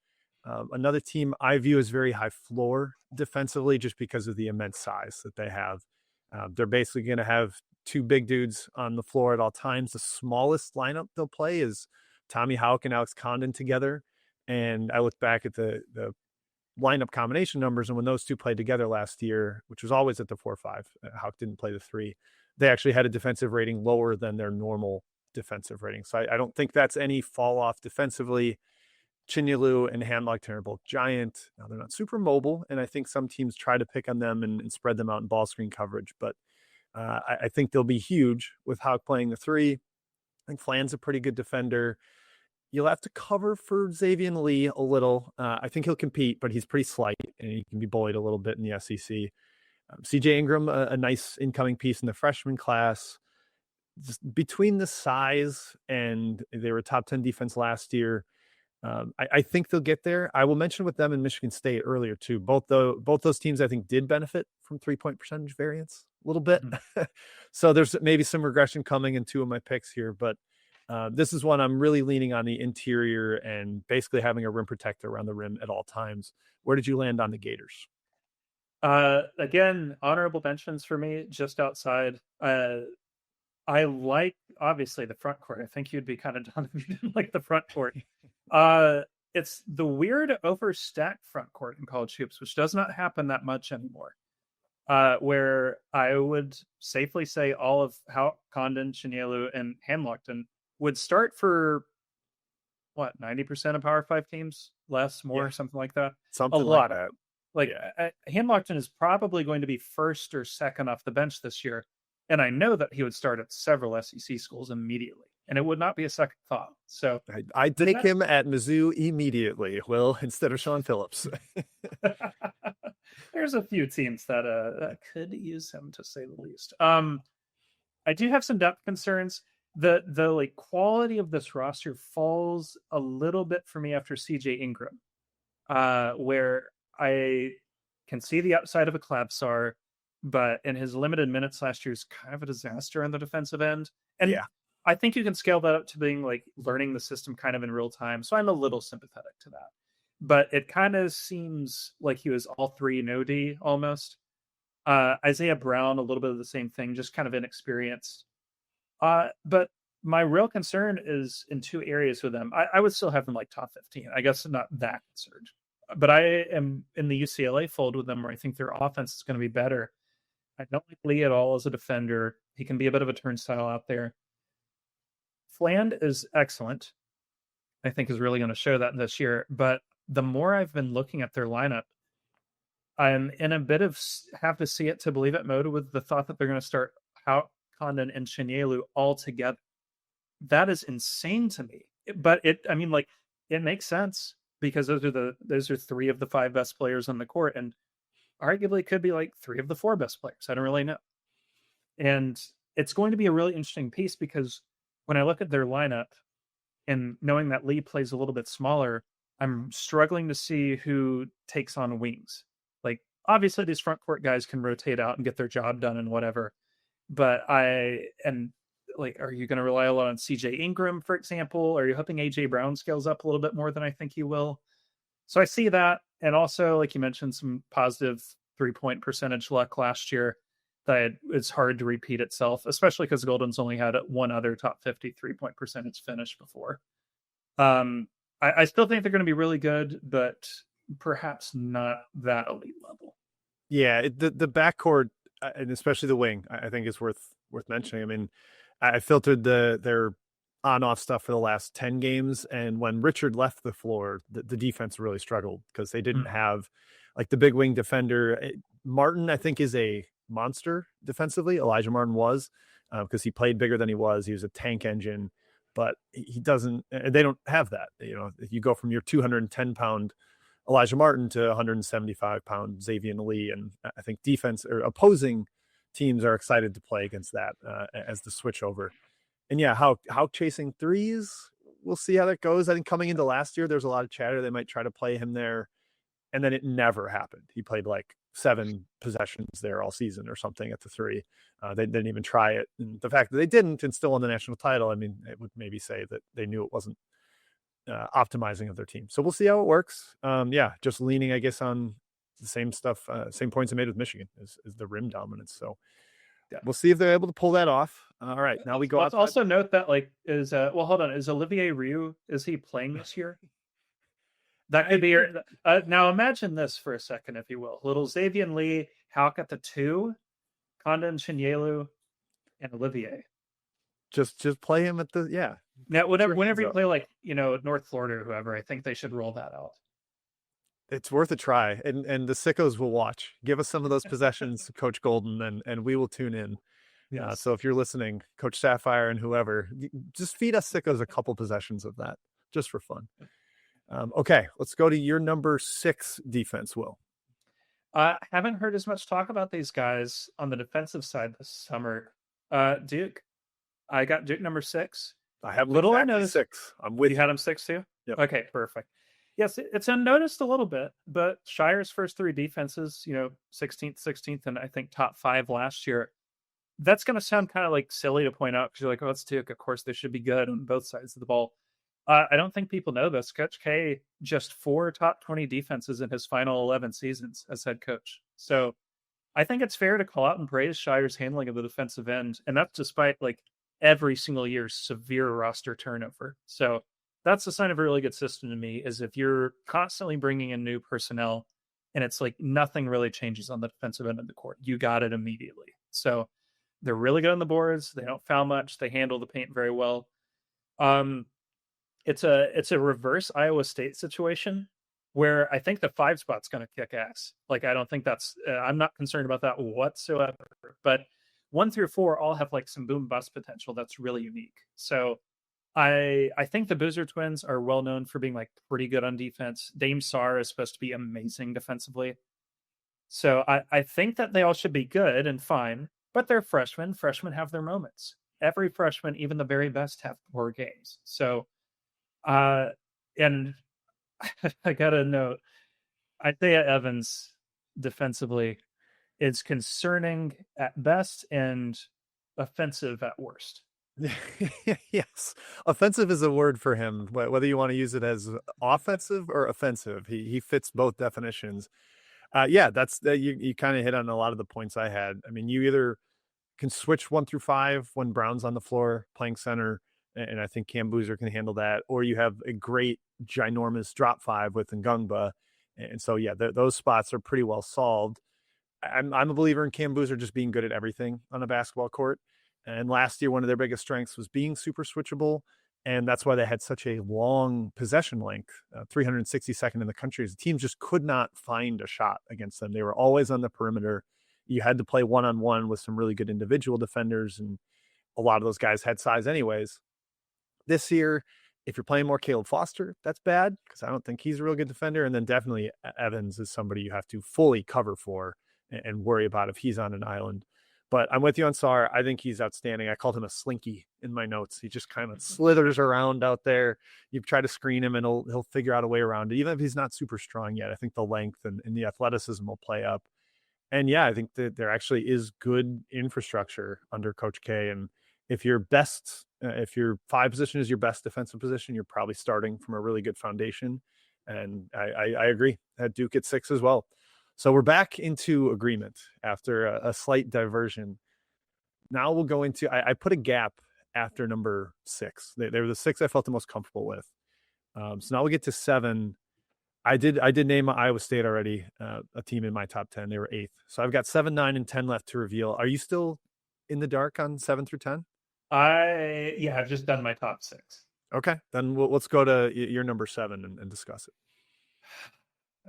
Another team I view as very high floor defensively just because of the immense size that they have. They're basically going to have 2 big dudes on the floor at all times. The smallest lineup they'll play is Tommy Houck and Alex Condon together. And I look back at the lineup combination numbers, and when those two played together last year, which was always at the 4-5, Houck didn't play the 3. They actually had a defensive rating lower than their normal defensive rating. So I don't think that's any fall off defensively. Chinyalu and Handlock are both giant. Now they're not super mobile, and I think some teams try to pick on them and spread them out in ball screen coverage. But I think they'll be huge with Houck playing the 3. I think Flan's a pretty good defender. You'll have to cover for Xavier Lee a little. I think he'll compete, but he's pretty slight, and he can be bullied a little bit in the SEC. CJ Ingram, a nice incoming piece in the freshman class. Just between the size and they were top 10 defense last year, I think they'll get there. I will mention with them in Michigan State earlier too. Both those teams I think did benefit from 3-point percentage variance a little bit. So there's maybe some regression coming in 2 of my picks here, but this is one I'm really leaning on the interior and basically having a rim protector around the rim at all times. Where did you land on the Gators? Again, honorable mentions for me, just outside. I like, obviously, the front court. I think you'd be kind of done if you didn't like the front court. It's the weird overstacked front court in college hoops, which does not happen that much anymore. Where I would safely say all of Houck, Condon, Chinyalu, and Hamlockton would start for what, 90% of Power 5 teams, less, more, something like that. Something a like lot that. Like Hamilton is probably going to be first or second off the bench this year, and I know that he would start at several SEC schools immediately, and it would not be a second thought. So I'd take him at Mizzou immediately, Will, instead of Sean Phillips. There's a few teams that could use him, to say the least. I do have some depth concerns. The like quality of this roster falls a little bit for me after CJ Ingram, where I can see the upside of a Klabsar, but in his limited minutes last year is kind of a disaster on the defensive end. And I think you can scale that up to being like learning the system kind of in real time. So I'm a little sympathetic to that. But it kind of seems like he was all 3 no D almost. Isaiah Brown, a little bit of the same thing, just kind of inexperienced. But my real concern is in 2 areas with them. I would still have them like top 15. I guess I'm not that concerned. But I am in the UCLA fold with them, where I think their offense is going to be better. I don't like Lee at all as a defender. He can be a bit of a turnstile out there. Fland is excellent. I think is really going to show that this year. But the more I've been looking at their lineup, I'm in a bit of have to see it to believe it mode with the thought that they're going to start Condon and Chinyelu all together. That is insane to me. But it makes sense, because those are 3 of the 5 best players on the court, and arguably could be like 3 of the 4 best players. I don't really know. And it's going to be a really interesting piece, because when I look at their lineup and knowing that Lee plays a little bit smaller, I'm struggling to see who takes on wings. Like, obviously these front court guys can rotate out and get their job done and whatever. But are you going to rely a lot on CJ Ingram, for example? Are you hoping AJ Brown scales up a little bit more than I think he will? So I see that. And also, like you mentioned, some positive 3-point percentage luck last year that it's hard to repeat itself, especially because Golden's only had 1 other top 50 3-point percentage finish before. I still think they're going to be really good, but perhaps not that elite level. Yeah, the backcourt, and especially the wing, I think is worth mentioning. I mean, I filtered their on-off stuff for the last 10 games, and when Richard left the floor, the defense really struggled because they didn't have like the big wing defender. Martin, I think, is a monster defensively. Elijah Martin was, because he played bigger than he was. He was a tank engine, but he doesn't. They don't have that. You know, if you go from your 210-pound Elijah Martin to 175-pound Xavier Lee, and I think defense or opposing teams are excited to play against that as the switch over. And yeah, how chasing threes, we'll see how that goes. I think coming into last year, there's a lot of chatter they might try to play him there, and then it never happened. He played like 7 possessions there all season or something at the 3. They didn't even try it. And the fact that they didn't and still won the national title, I mean, it would maybe say that they knew it wasn't optimizing of their team. So we'll see how it works. Just leaning, I guess, on the same stuff, same points I made with Michigan is the rim dominance. So we'll see if they're able to pull that off. All right, now we go. Let's also note that hold on, is Olivier Rioux, is he playing this year? That could be now. Imagine this for a second, if you will. Little Xavier Lee, Houck at the 2, Condon, Chinyelu, and Olivier. Just play him at the Now, whenever you play North Florida or whoever, I think they should roll that out. It's worth a try, and the sickos will watch. Give us some of those possessions, Coach Golden, and we will tune in. Yes. So if you're listening, Coach Sapphire and whoever, just feed us sickos a couple possessions of that, just for fun. Okay, let's go to your number 6 defense, Will. I haven't heard as much talk about these guys on the defensive side this summer. Duke. I got Duke number 6. I have little. I know 6. I'm with you. You had him 6 too? Yep. Okay, perfect. Yes, it's unnoticed a little bit, but Shire's first 3 defenses, 16th, and I think top 5 last year. That's going to sound kind of like silly to point out because you're like, oh, it's Duke. Of course, they should be good on both sides of the ball. I don't think people know this. Coach K, just 4 top 20 defenses in his final 11 seasons as head coach. So I think it's fair to call out and praise Shire's handling of the defensive end. And that's despite every single year's severe roster turnover. So that's a sign of a really good system to me, is if you're constantly bringing in new personnel and it's like nothing really changes on the defensive end of the court, you got it immediately. So they're really good on the boards. They don't foul much. They handle the paint very well. it's a reverse Iowa State situation where I think the 5 spot's going to kick ass. Like, I don't think that's I'm not concerned about that whatsoever. But 1 through 4 all have like some boom bust potential that's really unique. So I think the Boozer twins are well known for being like pretty good on defense. Dame Sarr is supposed to be amazing defensively. So I think that they all should be good and fine, but they're freshmen. Freshmen have their moments. Every freshman, even the very best, have poor games. So and I gotta note, Isaiah Evans defensively is concerning at best and offensive at worst. Yes, offensive is a word for him. Whether you want to use it as offensive or offensive, he fits both definitions. Yeah, that's you kind of hit on a lot of the points I had. I mean, you either can switch 1 through 5 when Brown's on the floor playing center, and I think Cam Boozer can handle that, or you have a great ginormous drop 5 with Ngungba, and so yeah, those spots are pretty well solved. I'm a believer in Cam Boozer just being good at everything on a basketball court. And last year, one of their biggest strengths was being super switchable. And that's why they had such a long possession length, 362nd in the country. The teams just could not find a shot against them. They were always on the perimeter. You had to play one-on-one with some really good individual defenders. And a lot of those guys had size anyways. This year, if you're playing more Caleb Foster, that's bad because I don't think he's a real good defender. And then definitely Evans is somebody you have to fully cover for and worry about if he's on an island. But I'm with you on Sarr. I think he's outstanding. I called him a slinky in my notes. He just kind of slithers around out there. You try to screen him and he'll figure out a way around it. Even if he's not super strong yet, I think the length and the athleticism will play up. And yeah, I think that there actually is good infrastructure under Coach K. And if your 5 position is your best defensive position, you're probably starting from a really good foundation. And I agree. At Duke at 6 as well. So we're back into agreement after a slight diversion. Now we'll go into, I put a gap after number 6. They were the 6 I felt the most comfortable with. So now we'll get to 7. I did name Iowa State already, a team in my top 10. They were 8th. So I've got 7, 9, and 10 left to reveal. Are you still in the dark on 7 through 10? I've just done my top 6. Okay, then let's go to your number 7 and discuss it.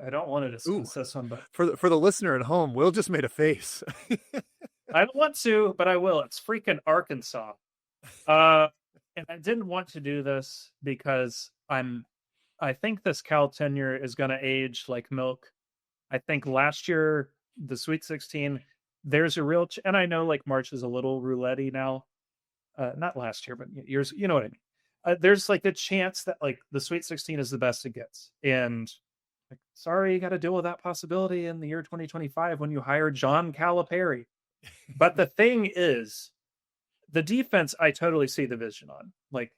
I don't want to discuss this one, but for the listener at home, Will just made a face. I don't want to, but I will. It's freaking Arkansas. And I didn't want to do this because I think this Cal tenure is going to age like milk. I think last year, the Sweet 16, there's a real, and I know like March is a little roulette-y now. Not last year, but years, you know what I mean? There's like a chance that like the Sweet 16 is the best it gets. And like, sorry, you got to deal with that possibility in the year 2025 when you hire John Calipari. But the thing is, the defense, I totally see the vision on. Like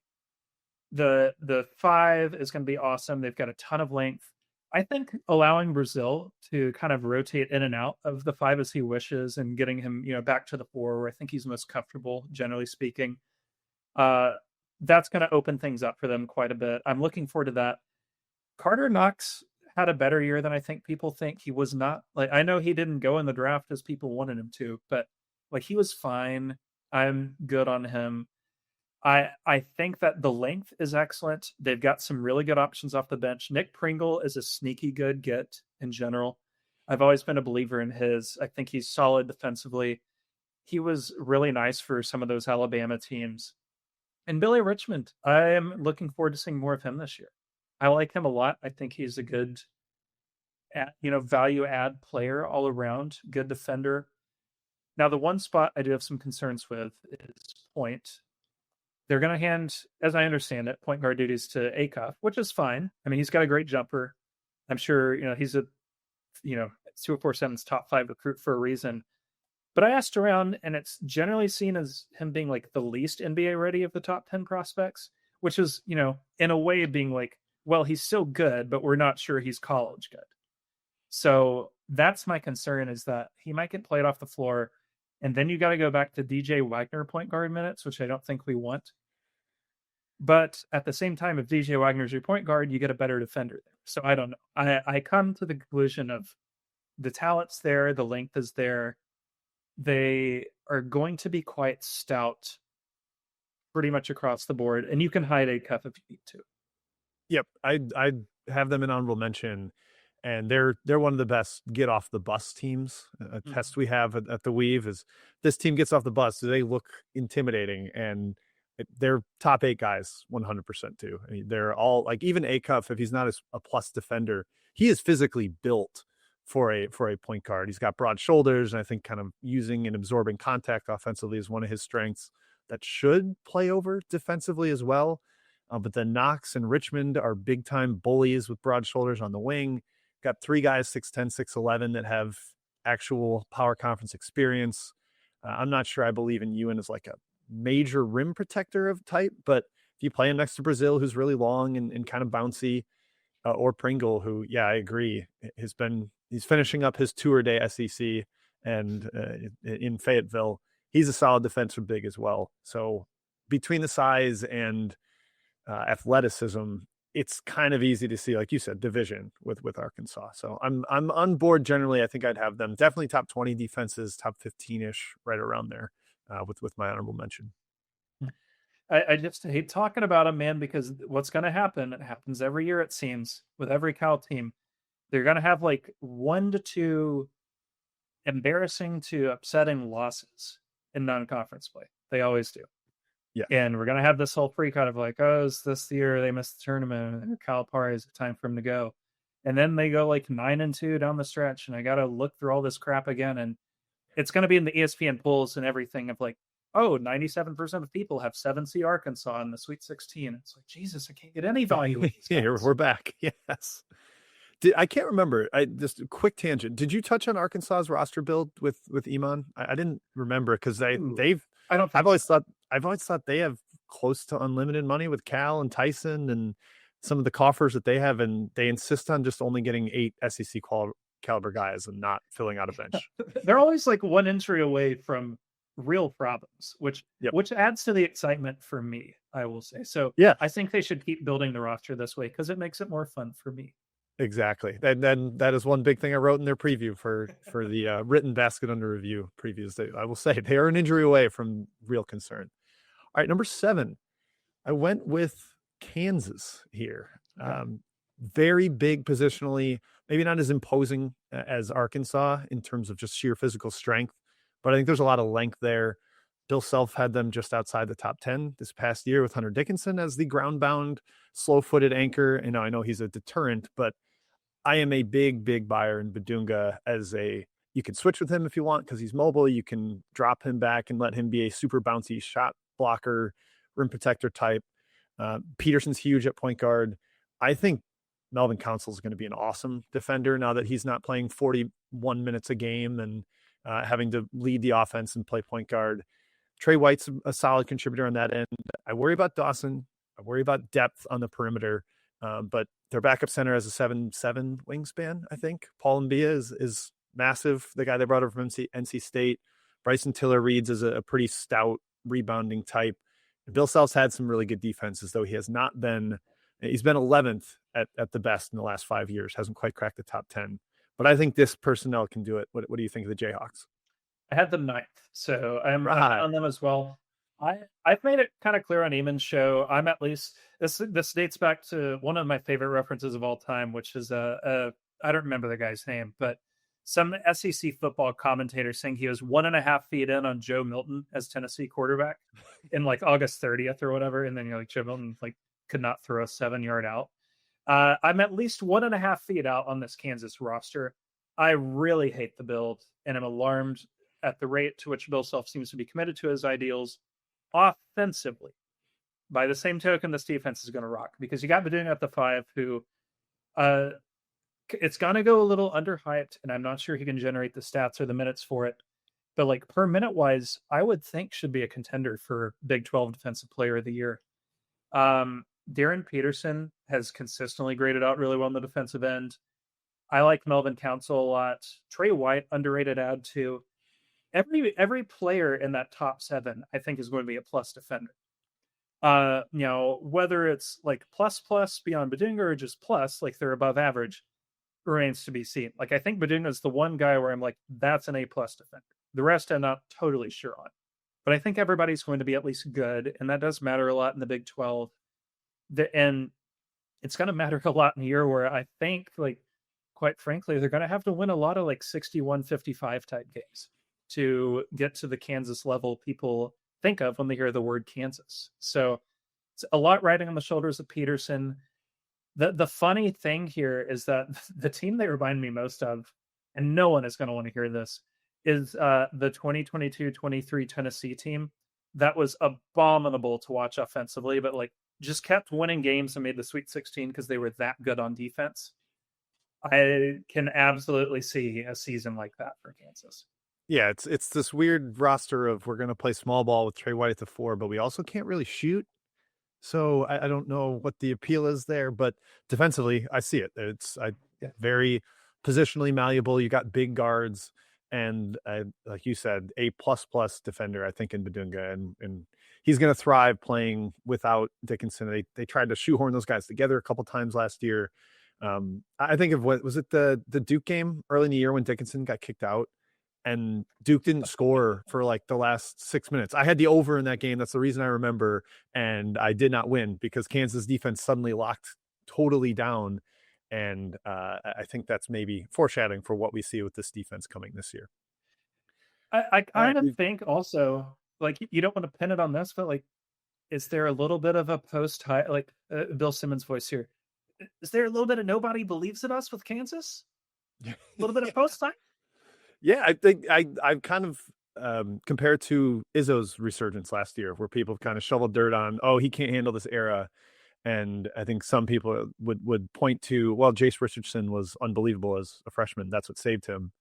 the 5 is going to be awesome. They've got a ton of length. I think allowing Brazil to kind of rotate in and out of the 5 as he wishes and getting him, back to the 4 where I think he's most comfortable, generally speaking, that's going to open things up for them quite a bit. I'm looking forward to that. Carter Knox had a better year than I think people think. He was not like, I know he didn't go in the draft as people wanted him to, but like he was fine. I'm good on him. I think that the length is excellent. They've got some really good options off the bench. Nick Pringle is a sneaky good get in general. I've always been a believer in his. I think he's solid defensively. He was really nice for some of those Alabama teams. And Billy Richmond, I am looking forward to seeing more of him this year. I like him a lot. I think he's a good, value add player all around, good defender. Now, the one spot I do have some concerns with is point. They're going to hand, as I understand it, point guard duties to Acuff, which is fine. I mean, he's got a great jumper. I'm sure, he's a, 247's top 5 recruit for a reason. But I asked around, and it's generally seen as him being like the least NBA ready of the top 10 prospects, which is, in a way being like, well, he's still good, but we're not sure he's college good. So that's my concern, is that he might get played off the floor. And then you got to go back to DJ Wagner point guard minutes, which I don't think we want. But at the same time, if DJ Wagner's your point guard, you get a better defender there. So I don't know. I come to the conclusion of the talent's there, the length is there. They are going to be quite stout pretty much across the board. And you can hide a cuff if you need to. Yep, I have them in honorable mention, and they're one of the best get off the bus teams. A test we have at the Weave is this team gets off the bus, do they look intimidating? And they're top 8 guys 100% too. I mean, they're all like, even Acuff, if he's not a plus defender, he is physically built for a point guard. He's got broad shoulders, and I think kind of using and absorbing contact offensively is one of his strengths that should play over defensively as well. But then Knox and Richmond are big time bullies with broad shoulders on the wing. Got 3 guys 6'10", 6'11" that have actual power conference experience. I'm not sure I believe in Ewan as like a major rim protector of type, but if you play him next to Brazil, who's really long and kind of bouncy, or Pringle, who, yeah, I agree, he's finishing up his two-a-day SEC, and in Fayetteville, he's a solid defensive big as well. So between the size and athleticism, it's kind of easy to see, like you said, division with Arkansas. So I'm on board generally. I think I'd have them definitely top 20 defenses, top 15-ish, right around there, with my honorable mention. I just hate talking about them, man, because what's going to happen, it happens every year, it seems, with every Cal team. They're going to have like 1 to 2 embarrassing to upsetting losses in non-conference play. They always do. Yeah. And we're going to have this whole freak out of like, oh, is this the year they missed the tournament? And Calipari, is it time for him to go? And then they go like 9-2 down the stretch, and I got to look through all this crap again. And it's going to be in the ESPN polls and everything of like, oh, 97% of people have 7C Arkansas in the Sweet 16. It's like, Jesus, I can't get any value. Yeah, we're back. Yes. I can't remember. Just a quick tangent. Did you touch on Arkansas's roster build with Iman? I didn't remember, because I've always thought they have close to unlimited money with Cal and Tyson and some of the coffers that they have, and they insist on just only getting 8 SEC caliber guys and not filling out a bench. They're always like one injury away from real problems, which adds to the excitement for me, I will say. So yeah, I think they should keep building the roster this way because it makes it more fun for me. Exactly. And then that is one big thing I wrote in their preview for the written basket under review previews. I will say they are an injury away from real concern. All right, number 7, I went with Kansas here. Very big positionally, maybe not as imposing as Arkansas in terms of just sheer physical strength, but I think there's a lot of length there. Bill Self had them just outside the top 10 this past year with Hunter Dickinson as the ground-bound, slow-footed anchor. And I know he's a deterrent, but I am a big buyer in Badunga as you can switch with him if you want because he's mobile. You can drop him back and let him be a super bouncy shot blocker, rim protector type. Peterson's huge at point guard. I think Melvin Council is going to be an awesome defender now that he's not playing 41 minutes a game and having to lead the offense and play point guard. Trey White's a solid contributor on that end. I worry about Dawson. I worry about depth on the perimeter. But their backup center has a 7'7" wingspan, I think. Paul Mbia is massive, the guy they brought over from NC State. Bryson Tiller Reeds is a pretty stout rebounding type. And Bill Self's had some really good defenses, though he's been 11th at the best in the last 5 years, hasn't quite cracked the top 10. But I think this personnel can do it. What do you think of the Jayhawks? I had them 9th, so I'm on them as well. I've made it kind of clear on Eamon's show. I'm at least this dates back to one of my favorite references of all time, which is I don't remember the guy's name, but some SEC football commentator saying he was 1.5 feet in on Joe Milton as Tennessee quarterback in like August 30th or whatever, and then Joe Milton could not throw a 7-yard out. I'm at least 1.5 feet out on this Kansas roster. I really hate the build, and I'm alarmed at the rate to which Bill Self seems to be committed to his ideals offensively. By the same token, this defense is going to rock because you got Badunga at the 5 who it's going to go a little underhyped, and I'm not sure he can generate the stats or the minutes for it. But per minute wise, I would think should be a contender for Big 12 Defensive Player of the Year. Darren Peterson has consistently graded out really well on the defensive end. I like Melvin Council a lot. Trey White, underrated add too. Every player in that top 7, I think, is going to be a plus defender. Whether it's plus beyond Badunga or just plus, they're above average, remains to be seen. I think Badunga is the one guy where I'm that's an A+ defender. The rest I'm not totally sure on. But I think everybody's going to be at least good, and that does matter a lot in the Big 12. And it's going to matter a lot in a year where I think, like, quite frankly, they're going to have to win a lot of like 61-55 type games to get to the Kansas level people think of when they hear the word Kansas. So it's a lot riding on the shoulders of Peterson. The funny thing here is that the team they remind me most of, and no one is going to want to hear this, is the 2022-23 Tennessee team that was abominable to watch offensively, but like just kept winning games and made the Sweet 16 because they were that good on defense. I can absolutely see a season like that for Kansas. Yeah, it's this weird roster of we're going to play small ball with Trey White at the 4, but we also can't really shoot. So I don't know what the appeal is there, but defensively, I see it. It's very positionally malleable. You got big guards, and like you said, a plus defender, I think, in Badunga, and he's going to thrive playing without Dickinson. They tried to shoehorn those guys together a couple times last year. I think of what was it the Duke game early in the year when Dickinson got kicked out. And Duke didn't score for like the last 6 minutes. I had the over in that game. That's the reason I remember. And I did not win because Kansas defense suddenly locked totally down. And I think that's maybe foreshadowing for what we see with this defense coming this year. I kind of think also, like, you don't want to pin it on this, but like, is there a little bit of a post-high, like Bill Simmons' voice here? Is there a little bit of nobody believes in us with Kansas? A little bit of post-high? Yeah, I think I've kind of compared to Izzo's resurgence last year, where people kind of shoveled dirt on, oh, he can't handle this era. And I think some people would point to, well, Jace Richardson was unbelievable as a freshman. That's what saved him.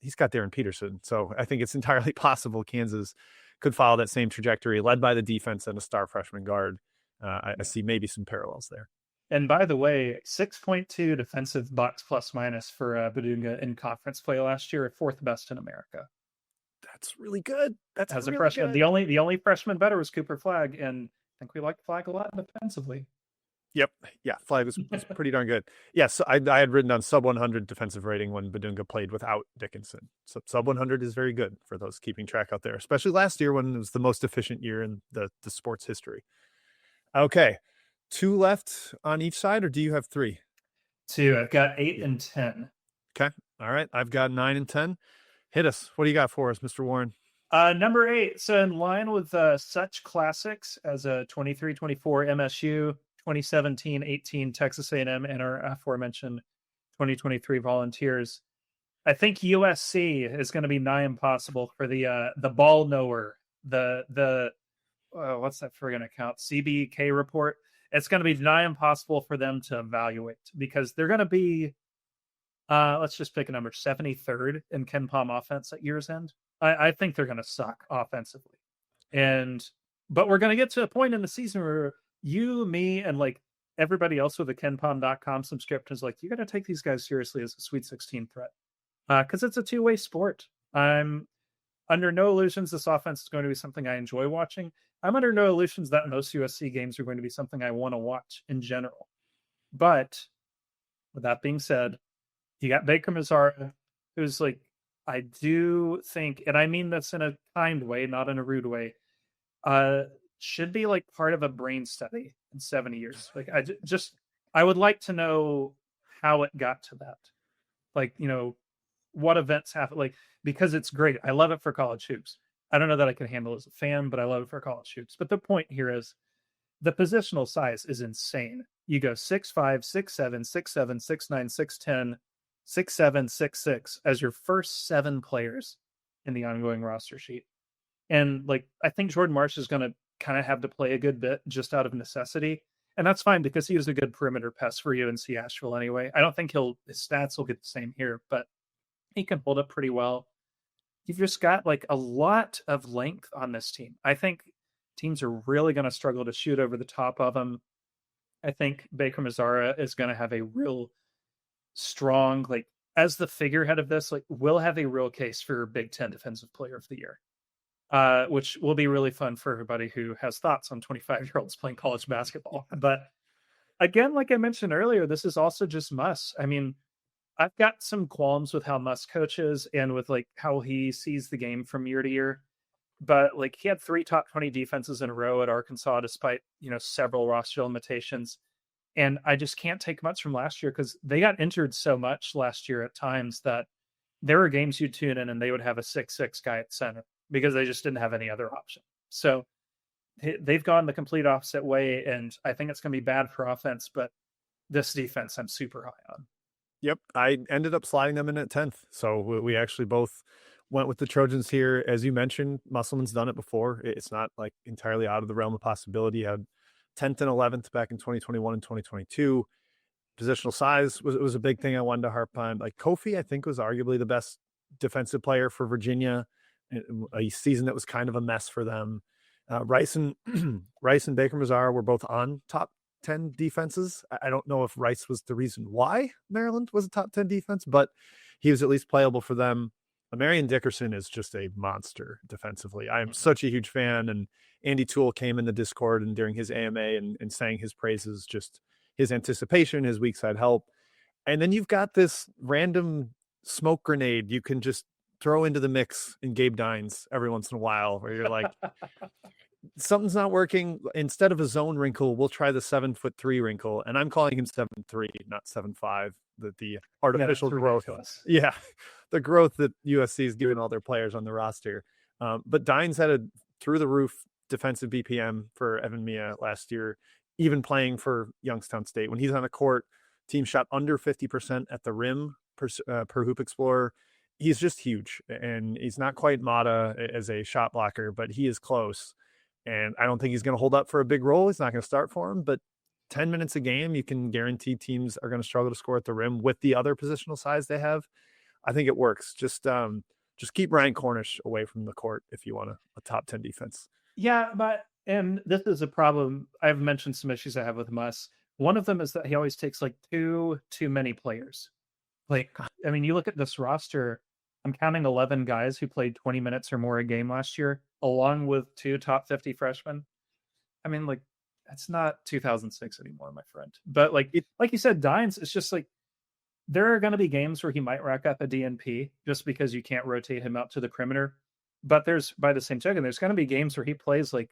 He's got Darren Peterson. So I think it's entirely possible Kansas could follow that same trajectory, led by the defense and a star freshman guard. I see maybe some parallels there. And by the way, 6.2 defensive box plus minus for Badunga in conference play last year, 4th best in America. That's really good. That's as really a freshman. Good. The only freshman better was Cooper Flagg, and I think we like Flagg a lot defensively. Yep. Yeah, Flagg was pretty darn good. Yes, I had written on sub 100 defensive rating when Badunga played without Dickinson. So sub 100 is very good for those keeping track out there, especially last year when it was the most efficient year in the sports history. Okay. 2 left on each side, or do you have 3? 2. I've got 8 and 10. Okay. All right. I've got 9 and 10. Hit us. What do you got for us, Mr. Warren? Number 8. So in line with such classics as a 23-24 MSU, 2017-18 Texas A&M, and our aforementioned 2023 Volunteers, I think USC is going to be nigh impossible for the ball knower, the what's that friggin' account? CBK report. It's going to be nigh impossible for them to evaluate because they're going to be, let's just pick a number, 73rd in Ken Palm offense at year's end. I think they're going to suck offensively. But we're going to get to a point in the season where you, me, and like everybody else with a KenPalm.com subscription is like, you got to take these guys seriously as a Sweet 16 threat. Because it's a two-way sport. I'm under no illusions this offense is going to be something I enjoy watching. I'm under no illusions that most USC games are going to be something I want to watch in general. But with that being said, you got Baker Mazzara, who's like, I do think, and I mean this in a kind way, not in a rude way, should be like part of a brain study in 70 years. Like I would like to know how it got to that. Like, you know, what events happen, like, because it's great. I love it for college hoops. I don't know that I can handle it as a fan, but I love it for college hoops. But the point here is the positional size is insane. You go 6'5", 6'7", 6'7", 6'9", 6'10", 6'7", 6'6" as your first 7 players in the ongoing roster sheet. And like, I think Jordan Marsh is going to kind of have to play a good bit just out of necessity. And that's fine because he was a good perimeter pest for UNC Asheville anyway. I don't think his stats will get the same here, but he can hold up pretty well. You've just got like a lot of length on this team. I think teams are really going to struggle to shoot over the top of him. I think Baker Mazzara is going to have a real strong, like, as the figurehead of this, like, will have a real case for Big Ten Defensive Player of the Year, which will be really fun for everybody who has thoughts on 25-year-olds playing college basketball. But again, like I mentioned earlier, this is also just Muss. I mean, I've got some qualms with how Muss coaches and with like how he sees the game from year to year. But like, he had 3 top 20 defenses in a row at Arkansas, despite, you know, several roster limitations. And I just can't take much from last year because they got injured so much last year at times that there were games you'd tune in and they would have a 6'6" guy at center because they just didn't have any other option. So they've gone the complete opposite way, and I think it's going to be bad for offense, but this defense I'm super high on. Yep. I ended up sliding them in at 10th. So we actually both went with the Trojans here. As you mentioned, Musselman's done it before. It's not like entirely out of the realm of possibility. He had 10th and 11th back in 2021 and 2022. Positional size was a big thing I wanted to harp on. Like Kofi, I think, was arguably the best defensive player for Virginia. A season that was kind of a mess for them. Rice and Baker Mazar were both on top 10 defenses. I don't know if Rice was the reason why Maryland was a top 10 defense, but he was at least playable for them. Marion Dickerson is just a monster defensively. I am such a huge fan, and Andy Toole came in the Discord and during his AMA and sang his praises, just his anticipation, his weak side help. And then you've got this random smoke grenade you can just throw into the mix in Gabe Dines every once in a while where you're like, something's not working. Instead of a zone wrinkle, we'll try the 7'3" wrinkle. And I'm calling him 7'3", not 7'5". The artificial growth. Yeah. The growth that USC is giving all their players on the roster. But Dines had a through the roof defensive BPM for Evan Mia last year, even playing for Youngstown State. When he's on the court, team shot under 50% at the rim per Hoop Explorer. He's just huge, and he's not quite Mata as a shot blocker, but he is close. And I don't think he's going to hold up for a big role. He's not going to start for him, but 10 minutes a game, you can guarantee teams are going to struggle to score at the rim with the other positional size they have. I think it works. Just keep Ryan Cornish away from the court if you want a top 10 defense. Yeah, and this is a problem. I've mentioned some issues I have with Muss. One of them is that he always takes like too many players. Like, I mean, you look at this roster, I'm counting 11 guys who played 20 minutes or more a game last year, along with 2 top 50 freshmen. I mean, like, that's not 2006 anymore, my friend. But like you said, Dines, it's just like, there are going to be games where he might rack up a DNP just because you can't rotate him out to the perimeter. But by the same token, there's going to be games where he plays like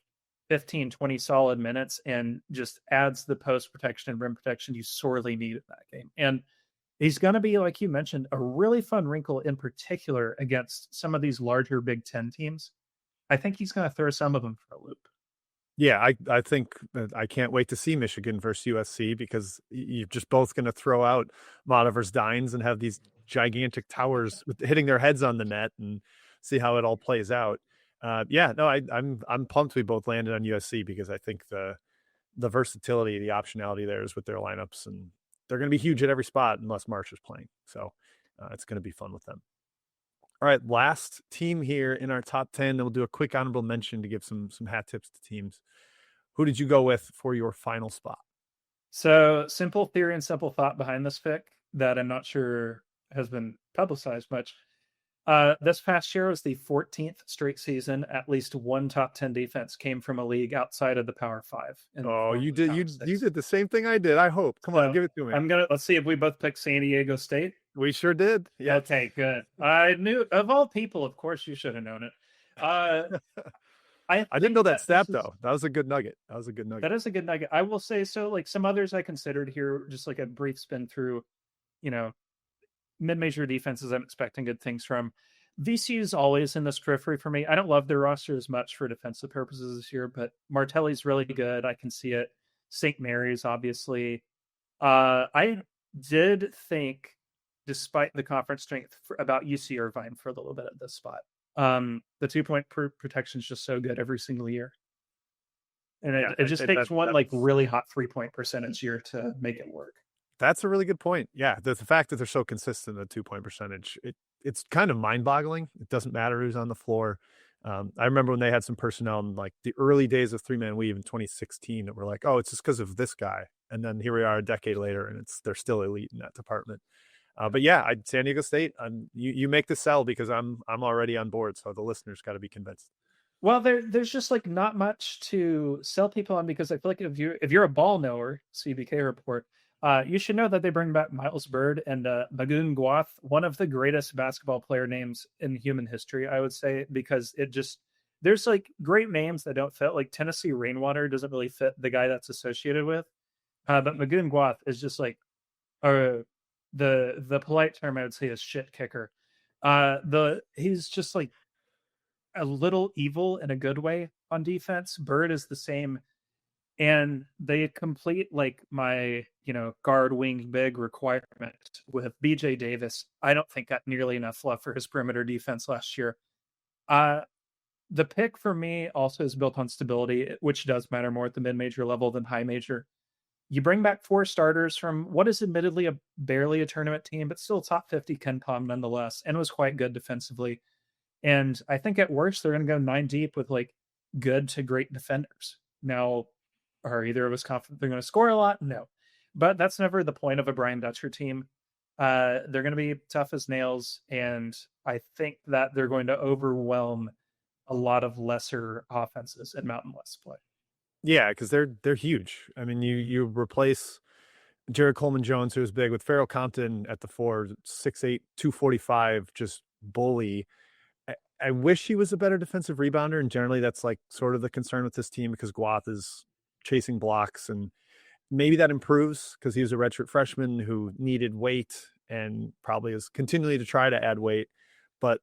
15, 20 solid minutes and just adds the post protection and rim protection you sorely need in that game. And he's going to be, like you mentioned, a really fun wrinkle in particular against some of these larger Big Ten teams. I think he's going to throw some of them for a loop. Yeah, I think I can't wait to see Michigan versus USC because you're just both going to throw out Mata versus Dines and have these gigantic towers hitting their heads on the net and see how it all plays out. I'm pumped we both landed on USC because I think the versatility, the optionality there is with their lineups, and they're going to be huge at every spot unless Marsh is playing. So it's going to be fun with them. All right, last team here in our top 10. Then we'll do a quick honorable mention to give some hat tips to teams. Who did you go with for your final spot? So, simple theory and simple thought behind this pick that I'm not sure has been publicized much. This past year was the 14th straight season. At least one top 10 defense came from a league outside of the Power 5. You did the same thing I did. I hope. Come on, give it to me. Let's see if we both picked San Diego State. We sure did. Yeah. Okay, good. I knew, of all people, of course you should have known it. I didn't know that stat though. That was a good nugget. That is a good nugget. I will say so. Like some others I considered here, just like a brief spin through, mid-major defenses I'm expecting good things from. VCU is always in this periphery for me. I don't love their roster as much for defensive purposes this year, but Martelli's really good. I can see it. St. Mary's, obviously. I did think, despite the conference strength, about UC Irvine for a little bit at this spot. The 2-point protection is just so good every single year. And it just takes one really hot 3-point percentage year to make it work. That's a really good point. Yeah, the fact that they're so consistent, the 2-point percentage, it's kind of mind-boggling. It doesn't matter who's on the floor. I remember when they had some personnel in like the early days of 3-man weave in 2016 that were like, oh, it's just because of this guy. And then here we are a decade later, and they're still elite in that department. But yeah, San Diego State. You make the sell because I'm already on board. So the listeners got to be convinced. Well, there's just like not much to sell people on because I feel like if you're a ball knower, CBK report, you should know that they bring back Miles Bird and Magoon Gwath, one of the greatest basketball player names in human history, I would say, because there's like great names that don't fit. Like Tennessee Rainwater doesn't really fit the guy that's associated with. But Magoon Guath is just like, the polite term I would say is shit kicker. He's just like a little evil in a good way on defense. Bird is the same, and they complete like my guard wing big requirement with BJ Davis. I don't think got nearly enough love for his perimeter defense last year. The pick for me also is built on stability, which does matter more at the mid-major level than high major. You bring back 4 starters from what is admittedly barely a tournament team, but still top 50 KenPom nonetheless, and was quite good defensively. And I think at worst, they're going to go 9 deep with like good to great defenders. Now, are either of us confident they're going to score a lot? No. But that's never the point of a Brian Dutcher team. They're going to be tough as nails, and I think that they're going to overwhelm a lot of lesser offenses in Mountain West play. Yeah, because they're huge. I mean, you replace Jared Coleman-Jones, who was big, with Farrell Compton at the 4, 6'8", 245, just bully. I wish he was a better defensive rebounder, and generally that's like sort of the concern with this team because Guath is chasing blocks, and maybe that improves because he was a redshirt freshman who needed weight and probably is continually to try to add weight. But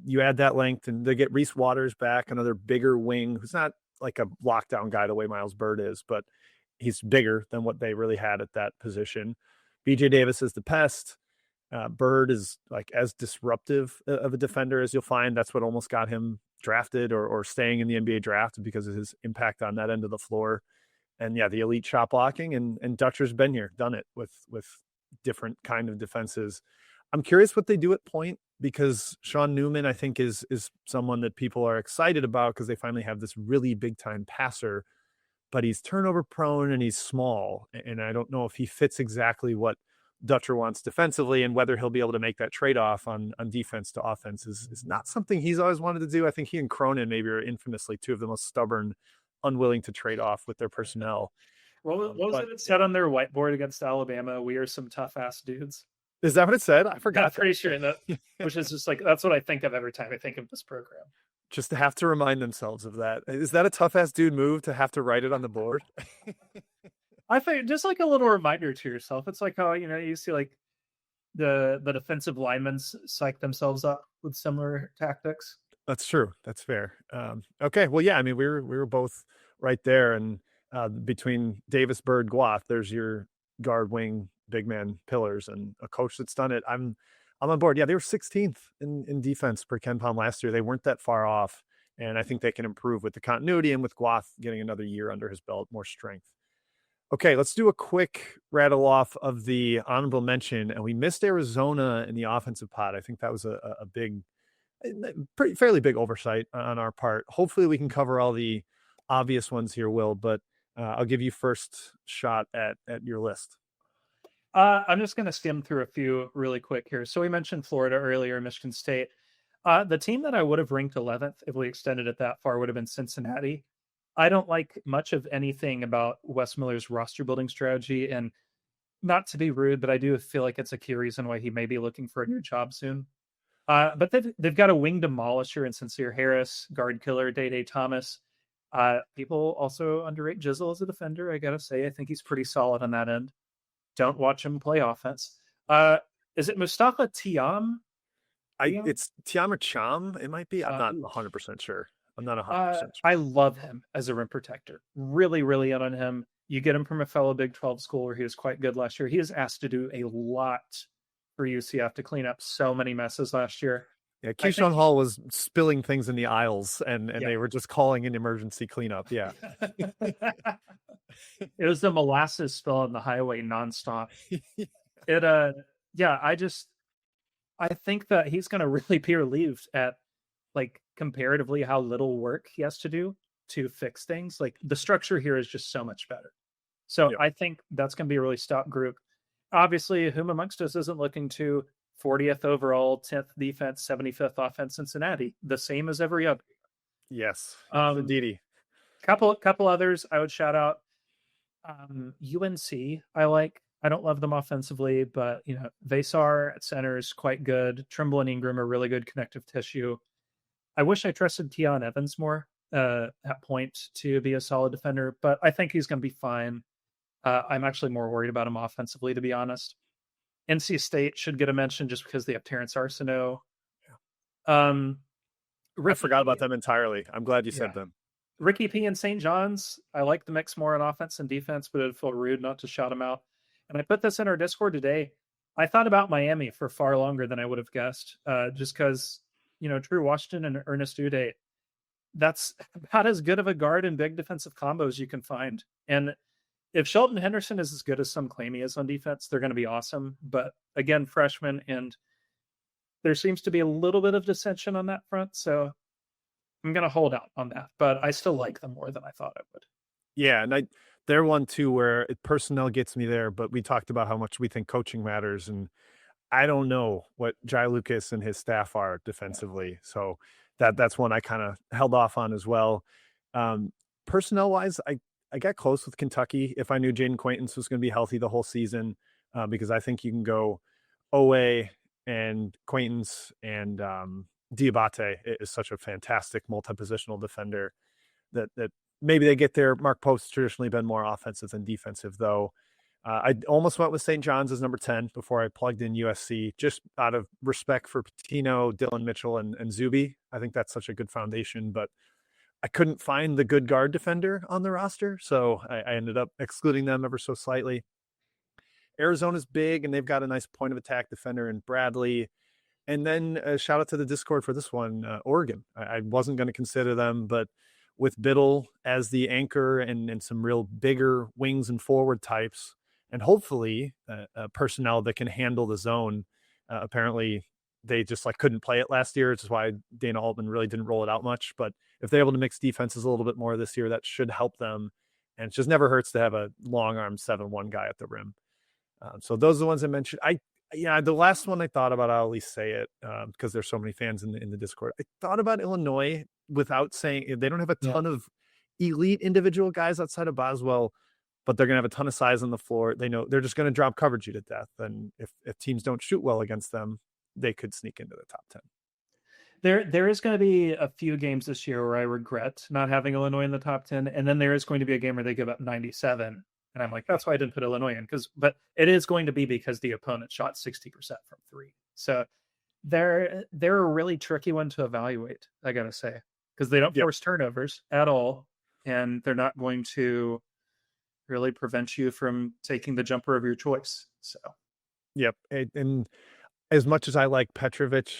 you add that length, and they get Reese Waters back, another bigger wing who's not like a lockdown guy the way Miles Bird is, but he's bigger than what they really had at that position. BJ Davis is the pest. Bird is like as disruptive of a defender as you'll find. That's what almost got him drafted or staying in the NBA draft because of his impact on that end of the floor. And yeah, the elite shot blocking, and Dutcher's been here, done it with different kind of defenses. I'm curious what they do at point, because Sean Newman, I think, is someone that people are excited about because they finally have this really big time passer, but he's turnover prone and he's small. And I don't know if he fits exactly what Dutcher wants defensively, and whether he'll be able to make that trade-off on defense to offense is not something he's always wanted to do. I think he and Cronin maybe are infamously 2 of the most stubborn, unwilling to trade off with their personnel. What was it said on their whiteboard against Alabama? We are some tough ass dudes. Is that what it said? I forgot. I'm pretty sure that, which is just like, that's what I think of every time I think of this program. Just to have to remind themselves of that. Is that a tough ass dude move to have to write it on the board? I think just like a little reminder to yourself. It's like how, you see like the defensive linemen psych themselves up with similar tactics. That's true. That's fair. Okay. Well, yeah, I mean, we were both right there, and between Davis, Bird, Guath, there's your guard, wing, big man pillars, and a coach that's done it. I'm on board. Yeah, they were 16th in defense per KenPom last year. They weren't that far off, and I think they can improve with the continuity and with Guath getting another year under his belt, more strength. Okay, let's do a quick rattle off of the honorable mention. And we missed Arizona in the offensive pod. I think that was a big, fairly big oversight on our part. Hopefully we can cover all the obvious ones here, Will, but I'll give you first shot at your list. I'm just going to skim through a few really quick here. So we mentioned Florida earlier, Michigan State. The team that I would have ranked 11th if we extended it that far would have been Cincinnati. I don't like much of anything about Wes Miller's roster building strategy, and not to be rude, but I do feel like it's a key reason why he may be looking for a new job soon. But they've got a wing demolisher in Sincere Harris, guard killer Day Thomas. People also underrate Jizzle as a defender. I gotta say, I think he's pretty solid on that end. Don't watch him play offense. Is it Mustafa Tiam? It's Tiam or Cham. It might be. I'm not 100% sure. I'm not 100% sure. I love him as a rim protector. Really, really in on him. You get him from a fellow Big 12 school where he was quite good last year. He is asked to do a lot for UCF to clean up so many messes last year. Yeah, Keyshawn Hall was spilling things in the aisles, and they were just calling an emergency cleanup. Yeah. It was the molasses spill on the highway nonstop. I think that he's going to really be relieved at like comparatively how little work he has to do to fix things. Like the structure here is just so much better. So I think that's going to be a really stout group. Obviously, whom amongst us isn't looking to 40th overall, 10th defense, 75th offense, Cincinnati, the same as every other. Yes. Indeed. Couple others I would shout out. UNC, I don't love them offensively, but Vasar at center is quite good. Trimble and Ingram are really good connective tissue. I wish I trusted Keon Evans more at point to be a solid defender, but I think he's going to be fine. I'm actually more worried about them offensively, to be honest. NC State should get a mention just because they have Terrence Arsenault. I forgot about them entirely. I'm glad you said them. Ricky P and St. John's. I like the mix more on offense and defense, but it'd feel rude not to shout them out. And I put this in our Discord today. I thought about Miami for far longer than I would have guessed, just because, Drew Washington and Ernest Uday, that's about as good of a guard and big defensive combo as you can find. And if Shelton Henderson is as good as some claim he is on defense, they're going to be awesome. But again, freshman, and there seems to be a little bit of dissension on that front. So I'm going to hold out on that, but I still like them more than I thought I would. Yeah, and they're one too where personnel gets me there, but we talked about how much we think coaching matters, and I don't know what Jai Lucas and his staff are defensively, so that's one I kind of held off on as well. Personnel wise, I got close with Kentucky if I knew Jaden Quaintance was going to be healthy the whole season, because I think you can go Owe and Quaintance and Diabate is such a fantastic multi-positional defender that maybe they get there. Mark Post's traditionally been more offensive than defensive, though. I almost went with St. John's as number 10 before I plugged in USC, just out of respect for Patino, Dylan Mitchell, and Zuby. I think that's such a good foundation, but I couldn't find the good guard defender on the roster, so I ended up excluding them ever so slightly. Arizona's big, and they've got a nice point of attack defender in Bradley. And then shout out to the Discord for this one, Oregon. I wasn't going to consider them, but with Biddle as the anchor and some real bigger wings and forward types, and hopefully personnel that can handle the zone. Apparently, they just couldn't play it last year, which is why Dana Altman really didn't roll it out much. But if they're able to mix defenses a little bit more this year, that should help them. And it just never hurts to have a long-arm 7-1 guy at the rim. So those are the ones I mentioned. The last one I thought about, I'll at least say it because there's so many fans in the Discord. I thought about Illinois without saying they don't have a ton of elite individual guys outside of Boswell, but they're going to have a ton of size on the floor. They know they're just going to drop coverage you to death. And if teams don't shoot well against them, they could sneak into the top 10. There is going to be a few games this year where I regret not having Illinois in the top 10. And then there is going to be a game where they give up 97. And I'm like, that's why I didn't put Illinois in. But it is going to be because the opponent shot 60% from three. So they're a really tricky one to evaluate, I got to say, because they don't force turnovers at all. And they're not going to really prevent you from taking the jumper of your choice. So, yep. And as much as I like Petrovic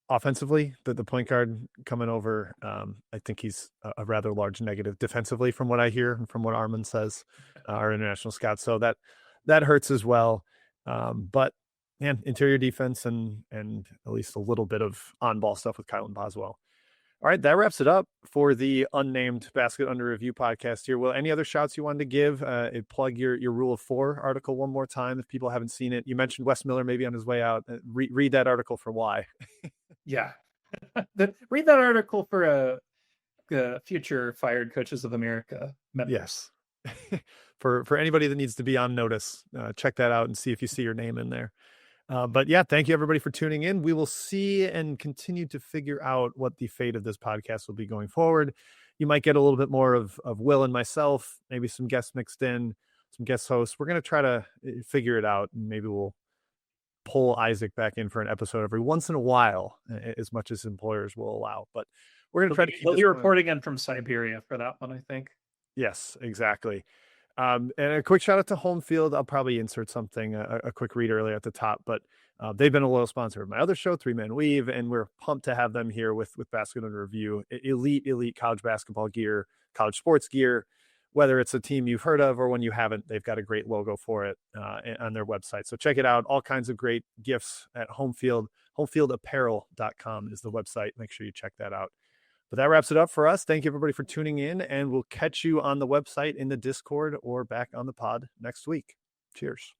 offensively, the point guard coming over, I think he's a rather large negative defensively from what I hear and from what Armin says, our international scout. So that hurts as well. But man, interior defense and at least a little bit of on-ball stuff with Kylan Boswell. All right, that wraps it up for the Unnamed Basket Under Review podcast here. Well, any other shouts you wanted to give? Plug your Rule of 4 article one more time if people haven't seen it. You mentioned Wes Miller maybe on his way out. Read that article for why. Yeah. Read that article for future Fired Coaches of America members. Yes. for anybody that needs to be on notice, check that out and see if you see your name in there. But yeah, thank you everybody for tuning in. We will see and continue to figure out what the fate of this podcast will be going forward. You might get a little bit more of Will and myself, maybe some guests mixed in, some guest hosts. We're going to try to figure it out, and maybe we'll pull Isaac back in for an episode every once in a while, as much as employers will allow. But we're going to try to keep He'll be reporting in from Siberia for that one, I think. Yes, exactly. And a quick shout out to Home Field. I'll probably insert something, a quick read earlier at the top, but they've been a loyal sponsor of my other show, 3-Man Weave, and we're pumped to have them here with Basket Under Review. Elite college basketball gear, college sports gear, whether it's a team you've heard of or when you haven't, they've got a great logo for it on their website. So check it out. All kinds of great gifts at Home Field. HomeFieldApparel.com is the website. Make sure you check that out. But that wraps it up for us. Thank you, everybody, for tuning in, and we'll catch you on the website, in the Discord, or back on the pod next week. Cheers.